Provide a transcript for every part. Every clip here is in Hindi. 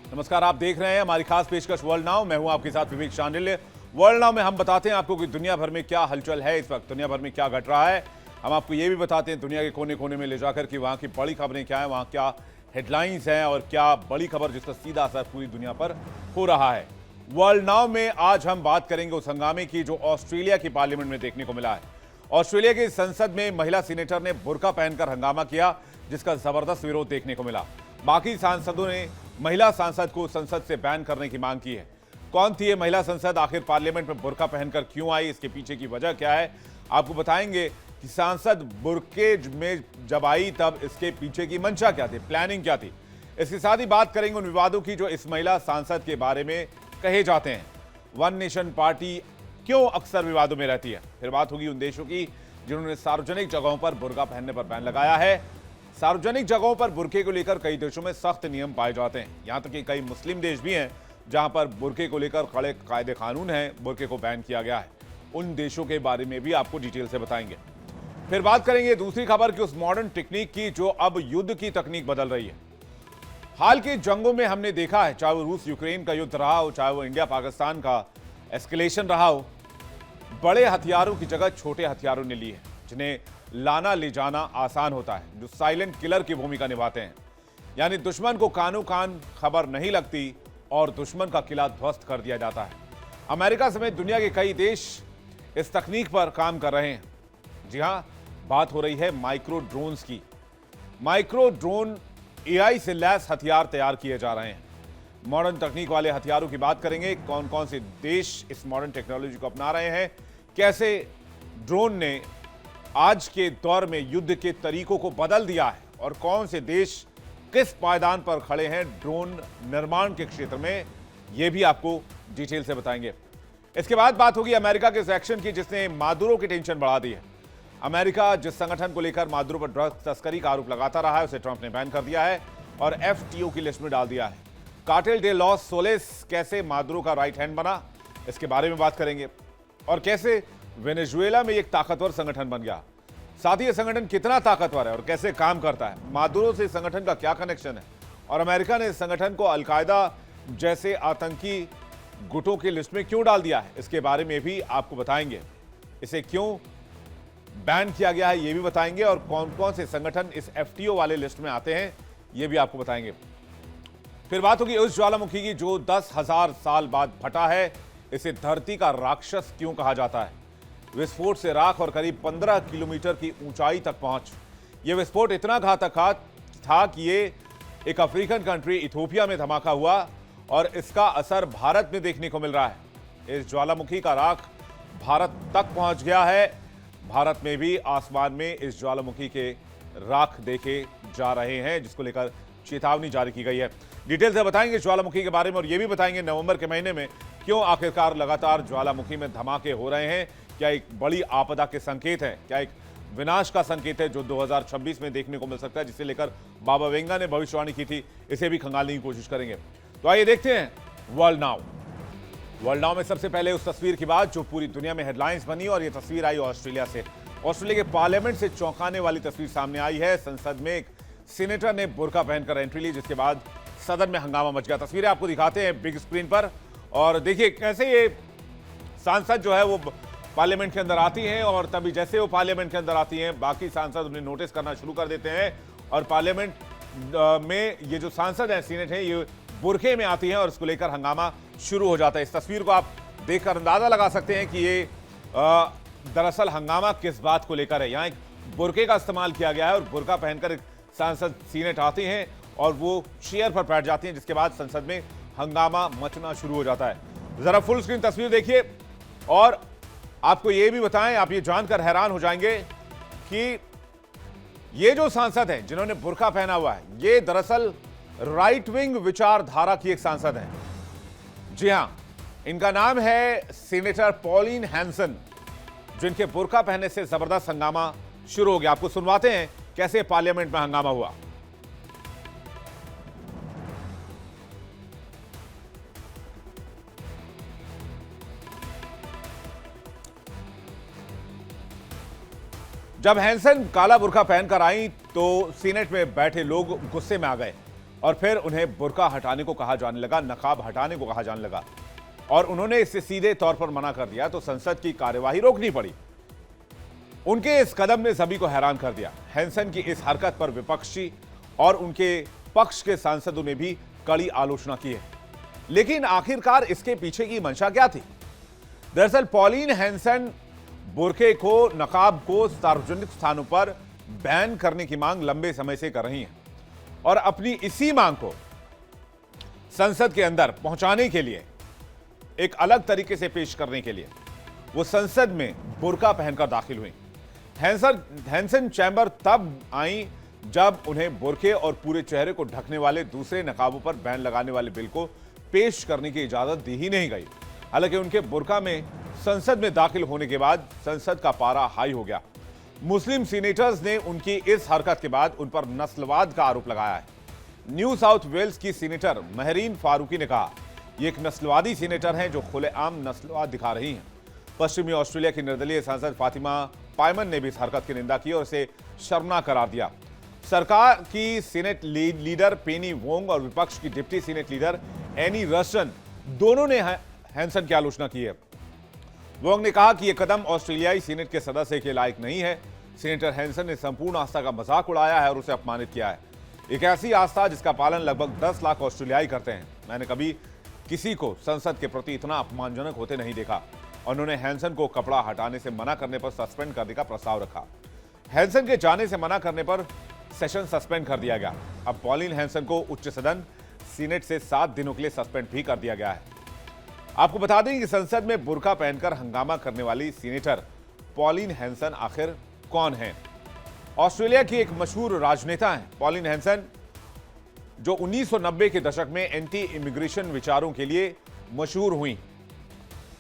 नमस्कार, आप देख रहे हैं हमारी खास पेशकश वर्ल्ड नाउ। मैं हूं आपके साथ विवेक शांडिल्य। वर्ल्ड नाउ में हम बताते हैं आपको कि दुनिया भर में क्या हलचल है, इस वक्त दुनिया भर में क्या घट रहा है। हम आपको ये भी बताते हैं दुनिया के कोने कोने में ले जाकर कि वहां की बड़ी खबरें क्या है, वहां क्या हेडलाइंस हैं और क्या बड़ी खबर जिसका सीधा असर पूरी दुनिया पर हो रहा है। वर्ल्ड नाउ में आज हम बात करेंगे उस हंगामे की जो ऑस्ट्रेलिया की पार्लियामेंट में देखने को मिला है। ऑस्ट्रेलिया की संसद में महिला सीनेटर ने बुर्का पहनकर हंगामा किया, जिसका जबरदस्त विरोध देखने को मिला। बाकी सांसदों ने महिला सांसद को संसद से बैन करने की मांग की है। कौन थी ये महिला सांसद, आखिर पार्लियामेंट में बुर्का पहनकर क्यों आई, इसके पीछे की वजह क्या है, आपको बताएंगे कि सांसद बुर्के में जब आई तब इसके पीछे की मंशा क्या थी, प्लानिंग क्या थी। इसके साथ ही बात करेंगे उन विवादों की जो इस महिला सांसद के बारे में कहे जाते हैं। वन नेशन पार्टी क्यों अक्सर विवादों में रहती है। फिर बात होगी उन देशों की जिन्होंने सार्वजनिक जगहों पर बुर्का पहनने पर बैन लगाया है। सार्वजनिक जगहों पर बुर्के को लेकर कई देशों में सख्त नियम पाए जाते हैं। यहां तक कि कई मुस्लिम देश भी हैं जहां पर बुर्के को लेकर कड़े कायदे कानून हैं, बुर्के को बैन किया गया है। उन देशों के बारे में भी आपको डिटेल से बताएंगे। फिर बात करेंगे दूसरी खबर की, उस मॉडर्न टेक्निक की जो अब युद्ध की तकनीक बदल रही है। हाल की जंगों में हमने देखा है, चाहे वो रूस यूक्रेन का युद्ध रहा हो, चाहे वो इंडिया पाकिस्तान का एस्केलेशन रहा हो, बड़े हथियारों की जगह छोटे हथियारों ने ली है, जिन्हें लाना ले जाना आसान होता है, जो साइलेंट किलर की भूमिका निभाते हैं। यानी दुश्मन को कानों कान खबर नहीं लगती और दुश्मन का किला ध्वस्त कर दिया जाता है। अमेरिका समेत दुनिया के कई देश इस तकनीक पर काम कर रहे हैं। जी हां, बात हो रही है माइक्रो ड्रोन्स की। माइक्रो ड्रोन एआई से लैस हथियार तैयार किए जा रहे हैं। मॉडर्न तकनीक वाले हथियारों की बात करेंगे, कौन कौन से देश इस मॉडर्न टेक्नोलॉजी को अपना रहे हैं, कैसे ड्रोन ने आज के दौर में युद्ध के तरीकों को बदल दिया है और कौन से देश किस पायदान पर खड़े हैं ड्रोन निर्माण के क्षेत्र में, यह भी आपको डिटेल से बताएंगे। इसके बाद बात होगी अमेरिका के इस एक्शन की जिसने मादुरो की टेंशन बढ़ा दी है। अमेरिका जिस संगठन को लेकर मादुरो पर ड्रग्स तस्करी का आरोप लगाता रहा है, उसे ट्रंप ने बैन कर दिया है और एफटीओ की लिस्ट में डाल दिया है। कार्टेल डे लॉस सोलेस कैसे मादुरो का राइट हैंड बना, इसके बारे में बात करेंगे। और कैसे वेनेजुएला में एक ताकतवर संगठन बन गया, साथ ही यह संगठन कितना ताकतवर है और कैसे काम करता है, मादुरो से संगठन का क्या कनेक्शन है और अमेरिका ने इस संगठन को अलकायदा जैसे आतंकी गुटों की लिस्ट में क्यों डाल दिया है, इसके बारे में भी आपको बताएंगे। इसे क्यों बैन किया गया है, यह भी बताएंगे और कौन कौन से संगठन इस एफटीओ वाले लिस्ट में आते हैं, यह भी आपको बताएंगे। फिर बात होगी उस ज्वालामुखी की जो 10,000 साल बाद फटा है। इसे धरती का राक्षस क्यों कहा जाता है। विस्फोट से राख और करीब 15 किलोमीटर की ऊंचाई तक पहुंच। यह विस्फोट इतना घातक था कि ये एक अफ्रीकन कंट्री इथियोपिया में धमाका हुआ और इसका असर भारत में देखने को मिल रहा है। इस ज्वालामुखी का राख भारत तक पहुंच गया है। भारत में भी आसमान में इस ज्वालामुखी के राख देखे जा रहे हैं, जिसको लेकर चेतावनी जारी की गई है। डिटेल से बताएंगे ज्वालामुखी के बारे में और यह भी बताएंगे नवंबर के महीने में क्यों आखिरकार लगातार ज्वालामुखी में धमाके हो रहे हैं। क्या एक बड़ी आपदा के संकेत है, क्या एक विनाश का संकेत है जो 2026 में देखने को मिल सकता है, जिसे लेकर बाबा वेंगा ने भविष्यवाणी की थी, इसे भी खंगालने की कोशिश करेंगे। तो आइए देखते हैं वर्ल्ड नाउ। वर्ल्ड नाउ में सबसे पहले उस तस्वीर की बात जो पूरी दुनिया में हेडलाइंस बनी और यह तस्वीर आई ऑस्ट्रेलिया से। ऑस्ट्रेलिया के पार्लियामेंट से चौंकाने वाली तस्वीर सामने आई है। संसद में एक सीनेटर ने बुर्का पहनकर एंट्री ली, जिसके बाद सदन में हंगामा मच गया। तस्वीरें आपको दिखाते हैं बिग स्क्रीन पर और देखिए कैसे ये सांसद जो है वो पार्लियामेंट के अंदर आती हैं और तभी जैसे वो पार्लियामेंट के अंदर आती हैं बाकी सांसद उन्हें नोटिस करना शुरू कर देते हैं और पार्लियामेंट में ये जो सांसद हैं, सीनेट है, ये बुर्के में आती हैं और इसको लेकर हंगामा शुरू हो जाता है। इस तस्वीर को आप देखकर अंदाजा लगा सकते हैं कि ये दरअसल हंगामा किस बात को लेकर है। यहाँ एक बुर्के का इस्तेमाल किया गया है और बुर्का पहनकर एक सांसद सीनेट आती हैं और वो चेयर पर बैठ जाती हैं, जिसके बाद संसद में हंगामा मचना शुरू हो जाता है। जरा फुल स्क्रीन तस्वीर देखिए और आपको यह भी बताएं, आप ये जानकर हैरान हो जाएंगे कि ये जो सांसद हैं जिन्होंने बुर्का पहना हुआ है, ये दरअसल राइट विंग विचारधारा की एक सांसद है। जी हां, इनका नाम है सीनेटर पॉलिन हैंसन, जिनके बुर्का पहनने से जबरदस्त हंगामा शुरू हो गया। आपको सुनवाते हैं कैसे पार्लियामेंट में हंगामा हुआ। जब हैंसन काला बुर्का पहनकर आई तो सीनेट में बैठे लोग गुस्से में आ गए और फिर उन्हें बुर्का हटाने को कहा जाने लगा, नकाब हटाने को कहा जाने लगा और उन्होंने इससे सीधे तौर पर मना कर दिया तो संसद की कार्यवाही रोकनी पड़ी। उनके इस कदम ने सभी को हैरान कर दिया। हैंसन की इस हरकत पर विपक्षी और उनके पक्ष के सांसदों ने भी कड़ी आलोचना की है। लेकिन आखिरकार इसके पीछे की मंशा क्या थी? दरअसल पॉलिन हैंसन बुर्के को, नकाब को सार्वजनिक स्थानों पर बैन करने की मांग लंबे समय से कर रही हैं और अपनी इसी मांग को संसद के अंदर पहुंचाने के लिए, एक अलग तरीके से पेश करने के लिए वो संसद में बुर्का पहनकर दाखिल हुई। हैंसन चैम्बर तब आई जब उन्हें बुर्के और पूरे चेहरे को ढकने वाले दूसरे नकाबों पर बैन लगाने वाले बिल को पेश करने की इजाजत दी ही नहीं गई। हालांकि उनके बुर्का में संसद में दाखिल होने के बाद संसद का पारा हाई हो गया। मुस्लिम सीनेटर्स ने उनकी इस हरकत के बाद उन पर नस्लवाद का आरोप लगाया है। न्यू साउथ वेल्स की सीनेटर महरीन फारूकी ने कहा, ये एक नस्लवादी सीनेटर हैं जो खुलेआम नस्लवाद दिखा रही हैं। पश्चिमी ऑस्ट्रेलिया की निर्दलीय सांसद फातिमा पायमन ने भी इस हरकत की निंदा की और इसे शर्मनाक करार दिया। सरकार की सीनेट लीडर पेनी वोंग और विपक्ष की deputy senate leader any Roston दोनों ने हैंसन की आलोचना की है। वोंग ने कहा कि यह कदम ऑस्ट्रेलियाई सीनेट के सदस्य के लायक नहीं है। सीनेटर हैंसन ने संपूर्ण आस्था का मजाक उड़ाया है और उसे अपमानित किया है। एक ऐसी आस्था जिसका पालन लगभग 10 लाख ऑस्ट्रेलियाई करते हैं। मैंने कभी किसी को संसद के प्रति इतना अपमानजनक होते नहीं देखा। उन्होंने हैंसन को कपड़ा हटाने से मना करने पर सस्पेंड करने का प्रस्ताव रखा। हैंसन के जाने से मना करने पर सेशन सस्पेंड कर दिया गया। अब पॉलिन हैंसन को उच्च सदन सीनेट से 7 दिनों के लिए सस्पेंड भी कर दिया गया है। आपको बता दें कि संसद में बुर्का पहनकर हंगामा करने वाली सीनेटर पॉलिन हैंसन आखिर कौन है? ऑस्ट्रेलिया की एक मशहूर राजनेता हैं पॉलिन हैंसन, जो 1990 के दशक में एंटी इमिग्रेशन विचारों के लिए मशहूर हुई।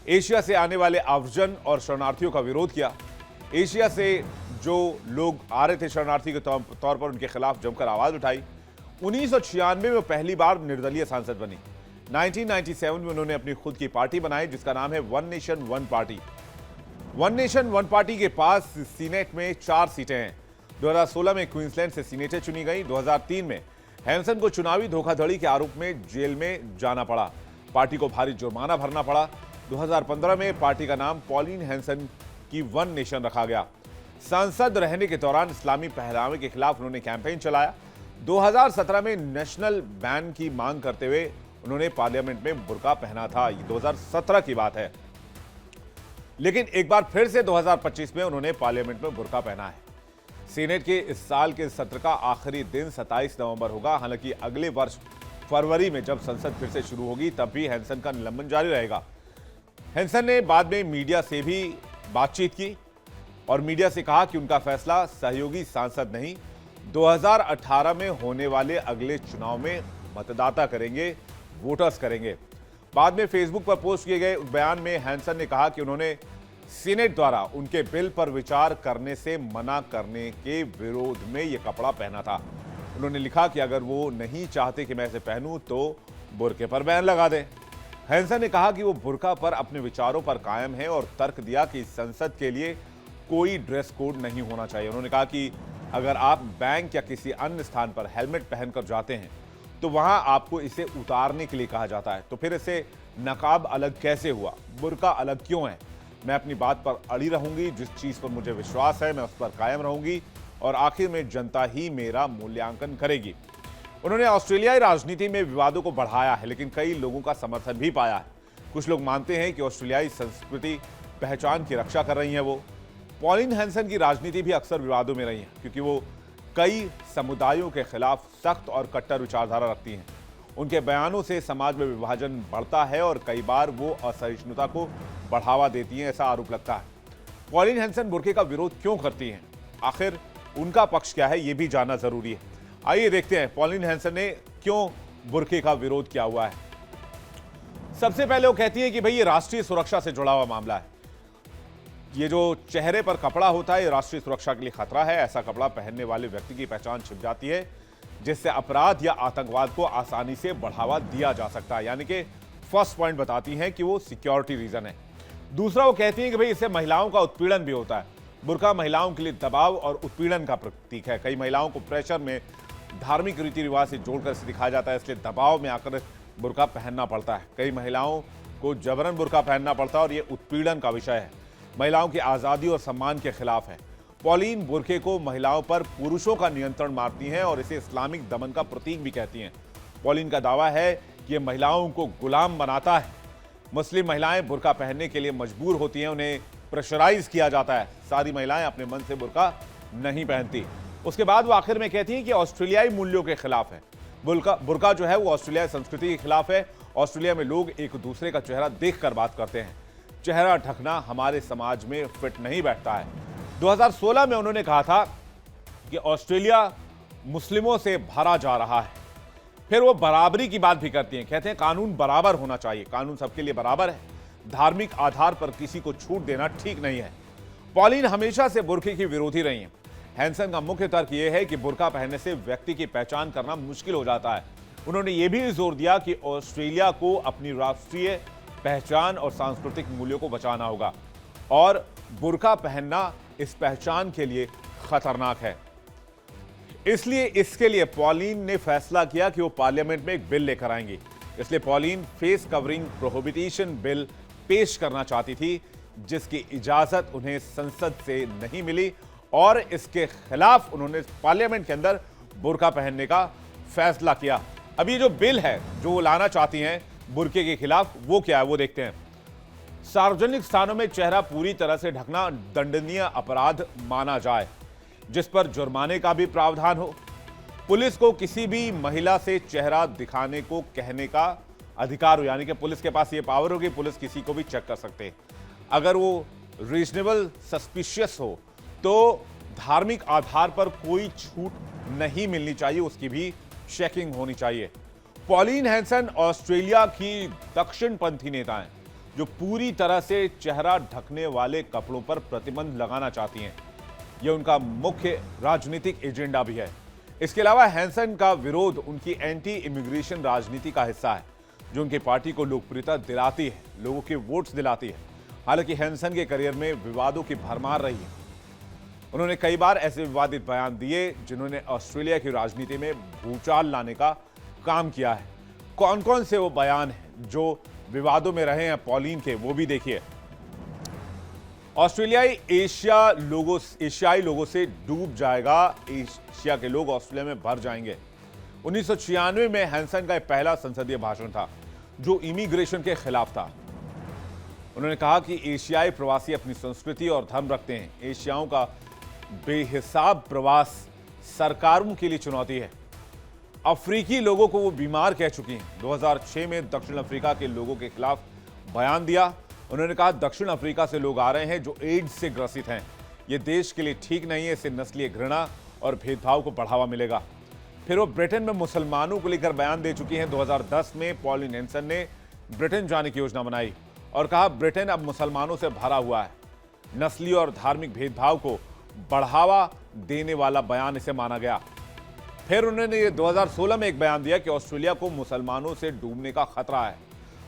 एशिया से आने वाले अफजन और शरणार्थियों का विरोध किया। एशिया से जो लोग आ रहे थे शरणार्थी के तौर पर, उनके खिलाफ जमकर आवाज उठाई। 1996 में पहली बार निर्दलीय सांसद बनी। 1997 में उन्होंने अपनी खुद की पार्टी बनाई जिसका नाम है one nation one party. One nation one party के पास सीनेट में 4 सीटें हैं। 2016 में क्वींसलैंड से सीनेटें चुनी गई। 2003 में हैंसन को चुनावी धोखाधड़ी के आरोप में जेल में जाना पड़ा। पार्टी को भारी जुर्माना भरना पड़ा। 2015 में पार्टी का नाम पॉलिन हैंसन की वन नेशन रखा गया। सांसद रहने के दौरान इस्लामी पहनावे के खिलाफ उन्होंने कैंपेन चलाया। 2017 में नेशनल बैन की मांग करते हुए उन्होंने पार्लियामेंट में बुर्का पहना था। ये 2017 की बात है। लेकिन एक बार फिर से 2025 में उन्होंने पार्लियामेंट में बुर्का पहना है। सीनेट के इस साल के सत्र का आखिरी दिन 27 नवंबर होगा। हालांकि अगले वर्ष फरवरी में जब संसद फिर से शुरू होगी तब भी हैंसन का निलंबन जारी रहेगा। हैंसन ने बाद में मीडिया से भी बातचीत की और मीडिया से कहा कि उनका फैसला सहयोगी सांसद नहीं, 2018 में होने वाले अगले चुनाव में मतदाता करेंगे, वोटर्स करेंगे। बाद में फेसबुक पर पोस्ट किए गए बयान में हैंसन ने कहा कि उन्होंने सीनेट द्वारा उनके बिल पर विचार करने से मना करने के विरोध में यह कपड़ा पहना था। उन्होंने लिखा कि अगर वो नहीं चाहते कि मैं इसे पहनूं तो बुर्के पर बैन लगा दें। हैंसन ने कहा कि वो बुर्का पर अपने विचारों पर कायम है और तर्क दिया कि संसद के लिए कोई ड्रेस कोड नहीं होना चाहिए। उन्होंने कहा कि अगर आप बैंक या किसी अन्य स्थान पर हेलमेट पहनकर जाते हैं तो वहां आपको इसे उतारने के लिए कहा जाता है, तो फिर इसे नकाब अलग कैसे हुआ, बुर्का अलग क्यों है? मैं अपनी बात पर अड़ी रहूंगी। जिस चीज पर मुझे विश्वास है मैं उस पर कायम रहूंगी और आखिर में जनता ही मेरा मूल्यांकन करेगी। उन्होंने ऑस्ट्रेलियाई राजनीति में विवादों को बढ़ाया है, लेकिन कई लोगों का समर्थन भी पाया है। कुछ लोग मानते हैं कि ऑस्ट्रेलियाई संस्कृति पहचान की रक्षा कर रही है। वो पॉलिन हैंसन की राजनीति भी अक्सर विवादों में रही है क्योंकि वो कई समुदायों के खिलाफ सख्त और कट्टर विचारधारा रखती हैं। उनके बयानों से समाज में विभाजन बढ़ता है और कई बार वो असहिष्णुता को बढ़ावा देती हैं, ऐसा आरोप लगता है। पॉलिन हैंसन बुर्के का विरोध क्यों करती हैं? आखिर उनका पक्ष क्या है, ये भी जानना जरूरी है। आइए देखते हैं पॉलिन हैंसन ने क्यों बुर्के का विरोध किया हुआ है। सबसे पहले वो कहती है कि भाई ये राष्ट्रीय सुरक्षा से जुड़ा हुआ मामला है। ये जो चेहरे पर कपड़ा होता है ये राष्ट्रीय सुरक्षा के लिए खतरा है। ऐसा कपड़ा पहनने वाले व्यक्ति की पहचान छिप जाती है जिससे अपराध या आतंकवाद को आसानी से बढ़ावा दिया जा सकता है। यानी कि फर्स्ट पॉइंट बताती हैं कि वो सिक्योरिटी रीजन है। दूसरा वो कहती हैं कि भाई इससे महिलाओं का उत्पीड़न भी होता है। बुर्का महिलाओं के लिए दबाव और उत्पीड़न का प्रतीक है। कई महिलाओं को प्रेशर में धार्मिक रीति रिवाज से जोड़कर इसे दिखाया जाता है, इसलिए दबाव में आकर बुर्का पहनना पड़ता है। कई महिलाओं को जबरन बुर्का पहनना पड़ता है और ये उत्पीड़न का विषय है, महिलाओं की आज़ादी और सम्मान के खिलाफ है। पॉलिन बुर्के को महिलाओं पर पुरुषों का नियंत्रण मानती हैं और इसे इस्लामिक दमन का प्रतीक भी कहती हैं। पॉलिन का दावा है कि ये महिलाओं को गुलाम बनाता है। मुस्लिम महिलाएं बुर्का पहनने के लिए मजबूर होती हैं, उन्हें प्रेशराइज किया जाता है। सारी महिलाएं अपने मन से बुर्का नहीं पहनती। उसके बाद वो आखिर में कहती हैं कि ऑस्ट्रेलियाई मूल्यों के खिलाफ है। बुर्का जो है वो ऑस्ट्रेलियाई संस्कृति के खिलाफ है। ऑस्ट्रेलिया में लोग एक दूसरे का चेहरा देखकर बात करते हैं। चेहरा ढकना हमारे समाज में फिट नहीं बैठता है। 2016 में उन्होंने कहा था कि ऑस्ट्रेलिया मुस्लिमों से भरा जा रहा है। फिर वो बराबरी की बात भी करती हैं, कहते हैं कानून बराबर होना चाहिए, कानून सबके लिए बराबर है, धार्मिक आधार पर किसी को छूट देना ठीक नहीं है। पॉलिन हमेशा से बुर्के की विरोधी रही हैं। हैंसन का मुख्य तर्क यह है कि बुर्का पहनने से व्यक्ति की पहचान करना मुश्किल हो जाता है। उन्होंने ये भी जोर दिया कि ऑस्ट्रेलिया को अपनी राष्ट्रीय पहचान और सांस्कृतिक मूल्यों को बचाना होगा और बुर्का पहनना इस पहचान के लिए खतरनाक है। इसलिए इसके लिए पॉलिन ने फैसला किया कि वो पार्लियामेंट में एक बिल लेकर आएंगी। इसलिए Pauline face covering prohibition bill पेश करना चाहती थी, जिसकी इजाजत उन्हें संसद से नहीं मिली और इसके खिलाफ उन्होंने पार्लियामेंट के अंदर बुर्का पहनने का फैसला किया। अब ये जो बिल है जो वो लाना चाहती हैं बुर्के के खिलाफ, वो क्या है वो देखते हैं। सार्वजनिक स्थानों में चेहरा पूरी तरह से ढकना दंडनीय अपराध माना जाए, जिस पर जुर्माने का भी प्रावधान हो। पुलिस को किसी भी महिला से चेहरा दिखाने को कहने का अधिकार हो, यानी कि पुलिस के पास ये पावर हो कि पुलिस किसी को भी चेक कर सकते हैं। अगर वो रीजनेबल सस्पिशियस हो तो धार्मिक आधार पर कोई छूट नहीं मिलनी चाहिए, उसकी भी चेकिंग होनी चाहिए। पॉलिन हैंसन ऑस्ट्रेलिया की दक्षिणपंथी नेता हैं जो पूरी तरह से चेहरा ढकने वाले कपड़ों पर प्रतिबंध लगाना चाहती हैं। यह उनका मुख्य राजनीतिक एजेंडा भी है। इसके अलावा हैंसन का विरोध उनकी एंटी इमिग्रेशन राजनीति का हिस्सा है, जो उनकी पार्टी को लोकप्रियता दिलाती है, लोगों के वोट्स दिलाती है। हालांकि हैंसन के करियर में विवादों की भरमार रही है। उन्होंने कई बार ऐसे विवादित बयान दिए जिन्होंने ऑस्ट्रेलिया की राजनीति में भूचाल लाने का काम किया है। कौन कौन से वो बयान हैं जो विवादों में रहे हैं पॉलिन के, वो भी देखिए। ऑस्ट्रेलियाई एशियाई लोगों से डूब जाएगा, एशिया के लोग ऑस्ट्रेलिया में भर जाएंगे। 1996 में हैंसन का पहला संसदीय भाषण था जो इमिग्रेशन के खिलाफ था। उन्होंने कहा कि एशियाई प्रवासी अपनी संस्कृति और धर्म रखते हैं। एशियाओं का बेहिसाब प्रवास सरकारों के लिए चुनौती है। अफ्रीकी लोगों को वो बीमार कह चुकी हैं। 2006 में दक्षिण अफ्रीका के लोगों के खिलाफ बयान दिया। उन्होंने कहा दक्षिण अफ्रीका से लोग आ रहे हैं जो एड्स से ग्रसित हैं। ये देश के लिए ठीक नहीं है, इससे नस्लीय घृणा और भेदभाव को बढ़ावा मिलेगा। फिर वो ब्रिटेन में मुसलमानों को लेकर बयान दे चुकी हैं। 2010 में पॉलिन हैंसन ने ब्रिटेन जाने की योजना बनाई और कहा ब्रिटेन अब मुसलमानों से भरा हुआ है। नस्लीय और धार्मिक भेदभाव को बढ़ावा देने वाला बयान इसे माना गया। फिर उन्होंने 2016 में एक बयान दिया कि ऑस्ट्रेलिया को मुसलमानों से डूबने का खतरा है।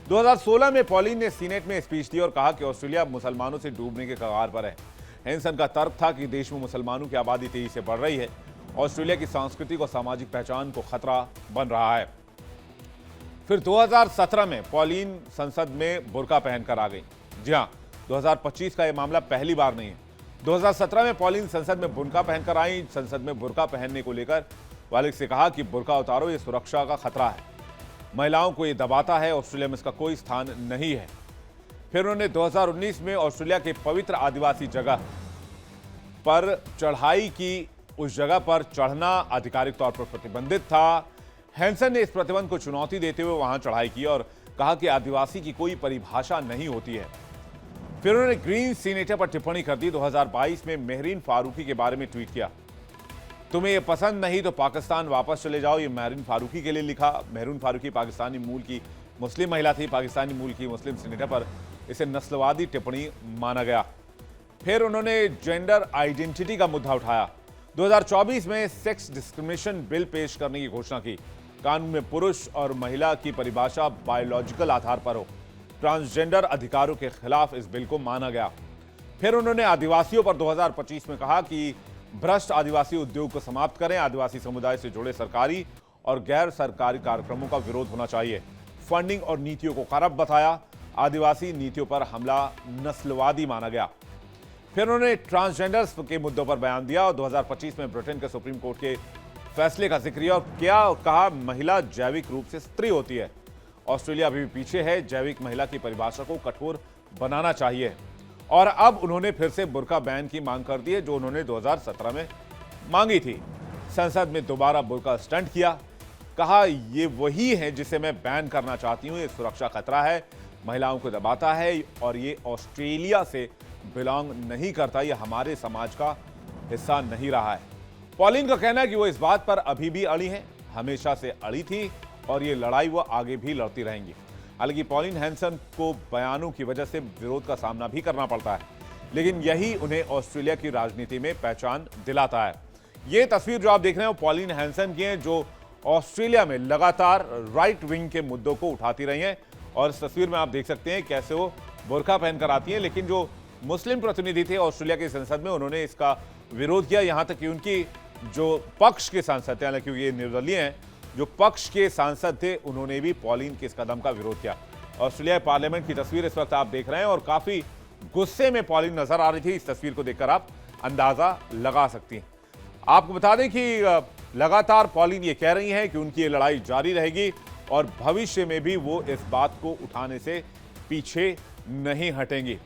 2016 में पॉलिन ने सीनेट में स्पीच दी और कहा कि ऑस्ट्रेलिया मुसलमानों से डूबने के कगार पर है। हैंसन का तर्क था कि देश में मुसलमानों की आबादी तेजी से बढ़ रही है, ऑस्ट्रेलिया की सांस्कृतिक और सामाजिक पहचान को खतरा बन रहा है। फिर 2017 में पॉलिन संसद में बुर्का पहनकर आ गई। जी हाँ, 2025 का यह मामला पहली बार नहीं है। 2017 में पॉलिन संसद में बुर्का पहनकर आई। संसद में बुर्का पहनने को लेकर वालिद से कहा कि बुर्का उतारो, ये सुरक्षा का खतरा है, महिलाओं को ये दबाता है, ऑस्ट्रेलिया में इसका कोई स्थान नहीं है। फिर उन्होंने 2019 में ऑस्ट्रेलिया के पवित्र आदिवासी जगह पर चढ़ाई की। उस जगह पर चढ़ना आधिकारिक तौर पर प्रतिबंधित था। हैंसन ने इस प्रतिबंध को चुनौती देते हुए वहां चढ़ाई की और कहा कि आदिवासी की कोई परिभाषा नहीं होती है। फिर उन्होंने ग्रीन सीनेटर पर टिप्पणी कर दी। 2022 में मेहरीन फारूकी के बारे में ट्वीट किया, तुम्हें यह पसंद नहीं तो पाकिस्तान वापस चले जाओ। ये मेहरीन फारूकी के लिए लिखा। मेहरीन फारूकी पाकिस्तानी मूल की मुस्लिम महिला थी। पाकिस्तानी मूल की मुस्लिम सीनेटर पर इसे नस्लवादी टिप्पणी माना गया। फिर उन्होंने जेंडर आइडेंटिटी का मुद्दा उठाया। 2024 में सेक्स डिस्क्रिमिनेशन बिल पेश करने की घोषणा की। कानून में पुरुष और महिला की परिभाषा बायोलॉजिकल आधार पर हो। ट्रांसजेंडर अधिकारों के खिलाफ इस बिल को माना गया। फिर उन्होंने आदिवासियों पर 2025 में कहा कि भ्रष्ट आदिवासी उद्योग को समाप्त करें। आदिवासी समुदाय से जुड़े सरकारी और गैर सरकारी कार्यक्रमों का विरोध होना चाहिए। फंडिंग और नीतियों को खराब बताया। आदिवासी नीतियों पर हमला नस्लवादी माना गया। फिर उन्होंने ट्रांसजेंडर्स के मुद्दों पर बयान दिया और 2025 में ब्रिटेन के सुप्रीम कोर्ट के फैसले का जिक्र किया और क्या कहा, महिला जैविक रूप से स्त्री होती है। ऑस्ट्रेलिया अभी भी पीछे है। जैविक महिला की परिभाषा को कठोर बनाना चाहिए। और अब उन्होंने फिर से बुर्का बैन की मांग कर दी है, जो उन्होंने 2017 में मांगी थी। संसद में दोबारा बुर्का स्टंट किया। कहा, ये वही है जिसे मैं बैन करना चाहती हूं। ये सुरक्षा खतरा है, महिलाओं को दबाता है और ये ऑस्ट्रेलिया से बिलोंग नहीं करता। ये हमारे समाज का हिस्सा नहीं रहा है। पॉलिन का कहना है कि वो इस बात पर अभी भी अड़ी है, हमेशा से अड़ी थी और ये लड़ाई वो आगे भी लड़ती रहेंगी। हालांकि पॉलिन हैंसन को बयानों की वजह से विरोध का सामना भी करना पड़ता है, लेकिन यही उन्हें ऑस्ट्रेलिया की राजनीति में पहचान दिलाता है। ये तस्वीर जो आप देख रहे हैं वो पॉलिन हैंसन की है, जो ऑस्ट्रेलिया में लगातार राइट विंग के मुद्दों को उठाती रही हैं। और इस तस्वीर में आप देख सकते हैं कैसे वो बुर्का पहनकर आती हैं। लेकिन जो मुस्लिम प्रतिनिधि थे ऑस्ट्रेलिया की संसद में, उन्होंने इसका विरोध किया। यहां तक कि उनकी जो पक्ष के सांसद थे, हालांकि ये निर्दलीय हैं, जो पक्ष के सांसद थे, उन्होंने भी पॉलिन के इस कदम का विरोध किया। ऑस्ट्रेलिया पार्लियामेंट की तस्वीर इस वक्त आप देख रहे हैं और काफी गुस्से में पॉलिन नजर आ रही थी। इस तस्वीर को देखकर आप अंदाजा लगा सकती हैं। आपको बता दें कि लगातार पॉलिन ये कह रही हैं कि उनकी ये लड़ाई जारी रहेगी और भविष्य में भी वो इस बात को उठाने से पीछे नहीं हटेंगी।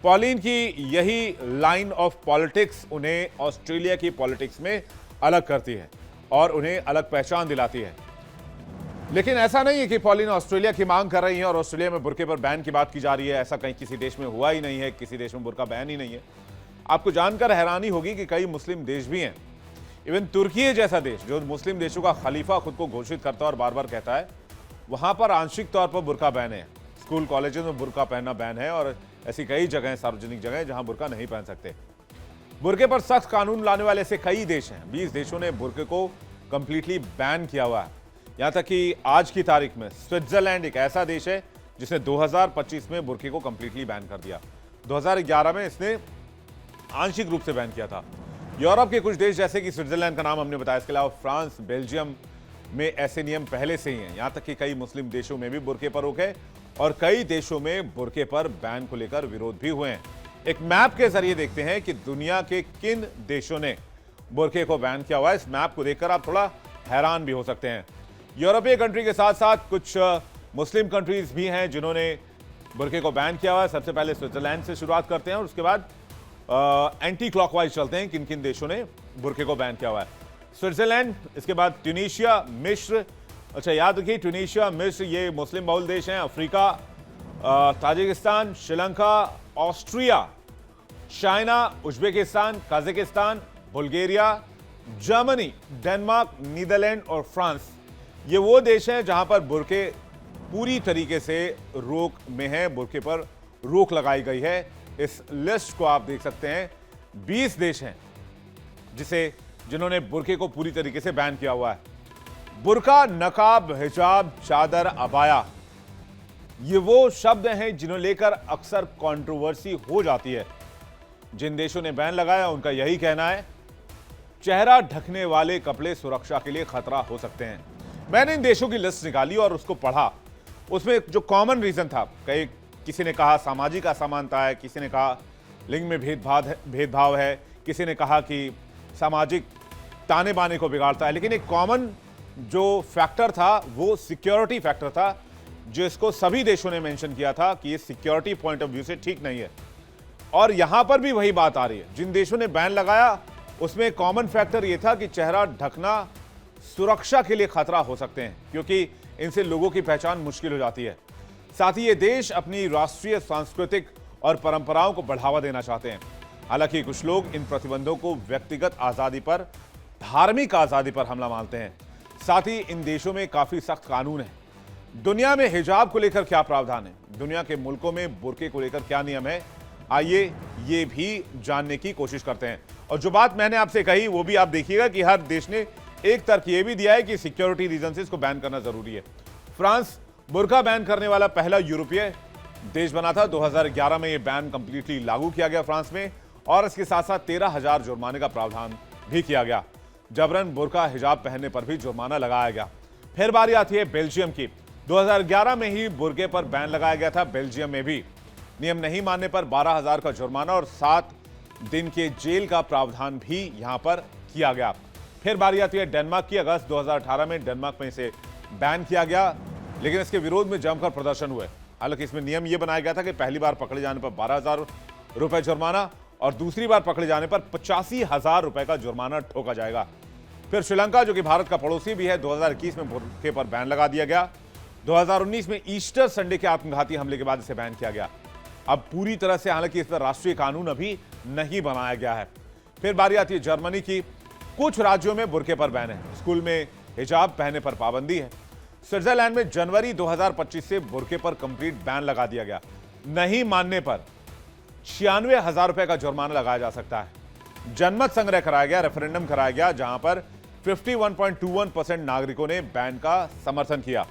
पॉलिन की यही लाइन ऑफ पॉलिटिक्स उन्हें ऑस्ट्रेलिया की पॉलिटिक्स में अलग करती है और उन्हें अलग पहचान दिलाती है। लेकिन ऐसा नहीं है कि पॉलिन ऑस्ट्रेलिया की मांग कर रही है और ऑस्ट्रेलिया में बुर्के पर बैन की बात की जा रही है। ऐसा कहीं किसी देश में हुआ ही नहीं है, किसी देश में बुर्का बैन ही नहीं है। आपको जानकर हैरानी होगी कि कई मुस्लिम देश भी हैं। इवन तुर्की जैसा देश, जो मुस्लिम देशों का खलीफा खुद को घोषित करता है और बार बार कहता है, वहां पर आंशिक तौर पर बुर्का बैन है। स्कूल कॉलेजेस में बुर्का पहनना बैन है और ऐसी कई जगह, सार्वजनिक जगह, जहां बुर्का नहीं पहन सकते। बुर्के पर सख्त कानून लाने वाले ऐसे कई देश हैं। 20 देशों ने बुर्के को कंप्लीटली बैन किया हुआ है। यहां तक कि आज की तारीख में स्विट्जरलैंड एक ऐसा देश है जिसने 2025 में बुर्के को कंप्लीटली बैन कर दिया। 2011 में इसने आंशिक रूप से बैन किया था। यूरोप के कुछ देश जैसे कि स्विट्जरलैंड का नाम हमने बताया, इसके अलावा फ्रांस, बेल्जियम में ऐसे नियम पहले से ही हैं। यहां तक कि कई मुस्लिम देशों में भी बुर्के पर रोक है और कई देशों में बुर्के पर बैन को लेकर विरोध भी हुए हैं। एक मैप के जरिए देखते हैं कि दुनिया के किन देशों ने बुर्के को बैन किया हुआ है। इस मैप को देखकर आप थोड़ा हैरान भी हो सकते हैं। यूरोपीय कंट्री के साथ साथ कुछ मुस्लिम कंट्रीज भी हैं जिन्होंने बुर्के को बैन किया हुआ है। सबसे पहले स्विट्जरलैंड से शुरुआत करते हैं और उसके बाद एंटी क्लॉकवाइज चलते हैं किन किन देशों ने बुर्के को बैन किया हुआ है। स्विट्जरलैंड, इसके बाद ट्यूनीशिया, मिस्र। अच्छा, याद रखिए ट्यूनीशिया, मिस्र ये मुस्लिम बहुल देश हैं। Africa, Tajikistan, Sri Lanka, Austria, China, Uzbekistan, Kazakhstan, Bulgaria, Germany, Denmark, Netherlands और फ्रांस। ये वो देश हैं जहां पर बुर्के पूरी तरीके से रोक में है, बुर्के पर रोक लगाई गई है। इस लिस्ट को आप देख सकते हैं। 20 देश हैं जिन्होंने बुर्के को पूरी तरीके से बैन किया हुआ है। बुर्का, नकाब, हिजाब, चादर, अबाया, ये वो शब्द हैं जिन्हें लेकर अक्सर कंट्रोवर्सी हो जाती है। जिन देशों ने बैन लगाया उनका यही कहना है, चेहरा ढकने वाले कपड़े सुरक्षा के लिए खतरा हो सकते हैं। मैंने इन देशों की लिस्ट निकाली और उसको पढ़ा। उसमें जो कॉमन रीजन था, किसी ने कहा सामाजिक असमानता है, किसी ने कहा लिंग में भेदभाव है, किसी ने कहा कि सामाजिक ताने बाने को बिगाड़ता है। लेकिन एक कॉमन जो फैक्टर था वो सिक्योरिटी फैक्टर था, जिसको सभी देशों ने मेंशन किया था कि ये सिक्योरिटी पॉइंट ऑफ व्यू से ठीक नहीं है। और यहां पर भी वही बात आ रही है। जिन देशों ने बैन लगाया उसमें कॉमन फैक्टर ये था कि चेहरा ढकना सुरक्षा के लिए खतरा हो सकते हैं, क्योंकि इनसे लोगों की पहचान मुश्किल हो जाती है। साथ ही ये देश अपनी राष्ट्रीय, सांस्कृतिक और परंपराओं को बढ़ावा देना चाहते हैं। हालांकि कुछ लोग इन प्रतिबंधों को व्यक्तिगत आजादी पर, धार्मिक आजादी पर हमला मानते हैं। साथ ही इन देशों में काफी सख्त कानून है। दुनिया में हिजाब को लेकर क्या प्रावधान है, दुनिया के मुल्कों में बुर्के को लेकर क्या नियम है, आइए ये भी जानने की कोशिश करते हैं। और जो बात मैंने आपसे कही वो भी आप देखिएगा कि हर देश ने एक तर्क ये भी दिया है कि सिक्योरिटी रीजन से इसको बैन करना जरूरी है। फ्रांस बुर्का बैन करने वाला पहला यूरोपीय देश बना था। 2011 में यह बैन कंप्लीटली लागू किया गया फ्रांस में और इसके साथ साथ 13,000 जुर्माने का प्रावधान भी किया गया। जबरन बुर्का हिजाब पहनने पर भी जुर्माना लगाया गया। फिर बारी आती है बेल्जियम की। 2011 में ही बुर्के पर बैन लगाया गया था। बेल्जियम में भी नियम नहीं मानने पर 12,000 का जुर्माना और 7 दिन के जेल का प्रावधान भी यहां पर किया गया। फिर बारी आती है डेनमार्क की। अगस्त 2018 में डेनमार्क में इसे बैन किया गया, लेकिन इसके विरोध में जमकर प्रदर्शन हुए। हालांकि इसमें नियम यह बनाया गया था कि पहली बार पकड़े जाने पर 12,000 रुपए जुर्माना और दूसरी बार पकड़े जाने पर 85,000 रुपए का जुर्माना ठोका जाएगा। फिर श्रीलंका, जो कि भारत का पड़ोसी भी है, 2021 में बुर्के पर बैन लगा दिया गया। 2019 में ईस्टर संडे के आत्मघाती हमले के बाद इसे बैन किया गया। अब पूरी तरह से, हालांकि इस पर राष्ट्रीय कानून अभी नहीं बनाया गया है। फिर बारी आती है जर्मनी की। कुछ राज्यों में बुर्के पर बैन है। स्कूल में हिजाब पहनने पर पाबंदी है। स्विट्जरलैंड में जनवरी 2025 से बुर्के पर कंप्लीट बैन लगा दिया गया। नहीं मानने पर 96,000 रुपए का जुर्माना लगाया जा सकता है। जनमत संग्रह कराया गया, रेफरेंडम कराया गया, जहां पर 51.21% नागरिकों ने बैन का समर्थन किया।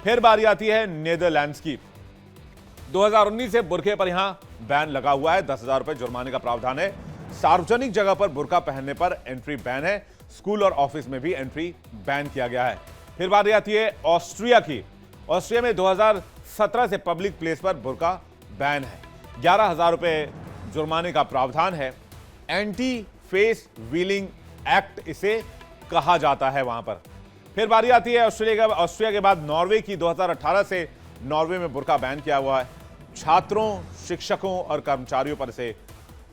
फिर बारी आती है नीदरलैंड्स की। 2019 से बुर्के पर यहां बैन लगा हुआ है। 10,000 रुपए जुर्माने का प्रावधान है। सार्वजनिक जगह पर बुर्का पहनने पर एंट्री बैन है। स्कूल और ऑफिस में भी एंट्री बैन किया गया है। फिर बारी आती है ऑस्ट्रिया की। ऑस्ट्रिया में 2017 से पब्लिक प्लेस पर बुर्का बैन है। 11,000 रुपए जुर्माने का प्रावधान है। एंटी फेस व्हीलिंग एक्ट इसे कहा जाता है वहां पर। फिर बारी आती है ऑस्ट्रिया के बाद नॉर्वे की। 2018 से नॉर्वे में बुर्का बैन किया हुआ है। छात्रों, शिक्षकों और कर्मचारियों पर इसे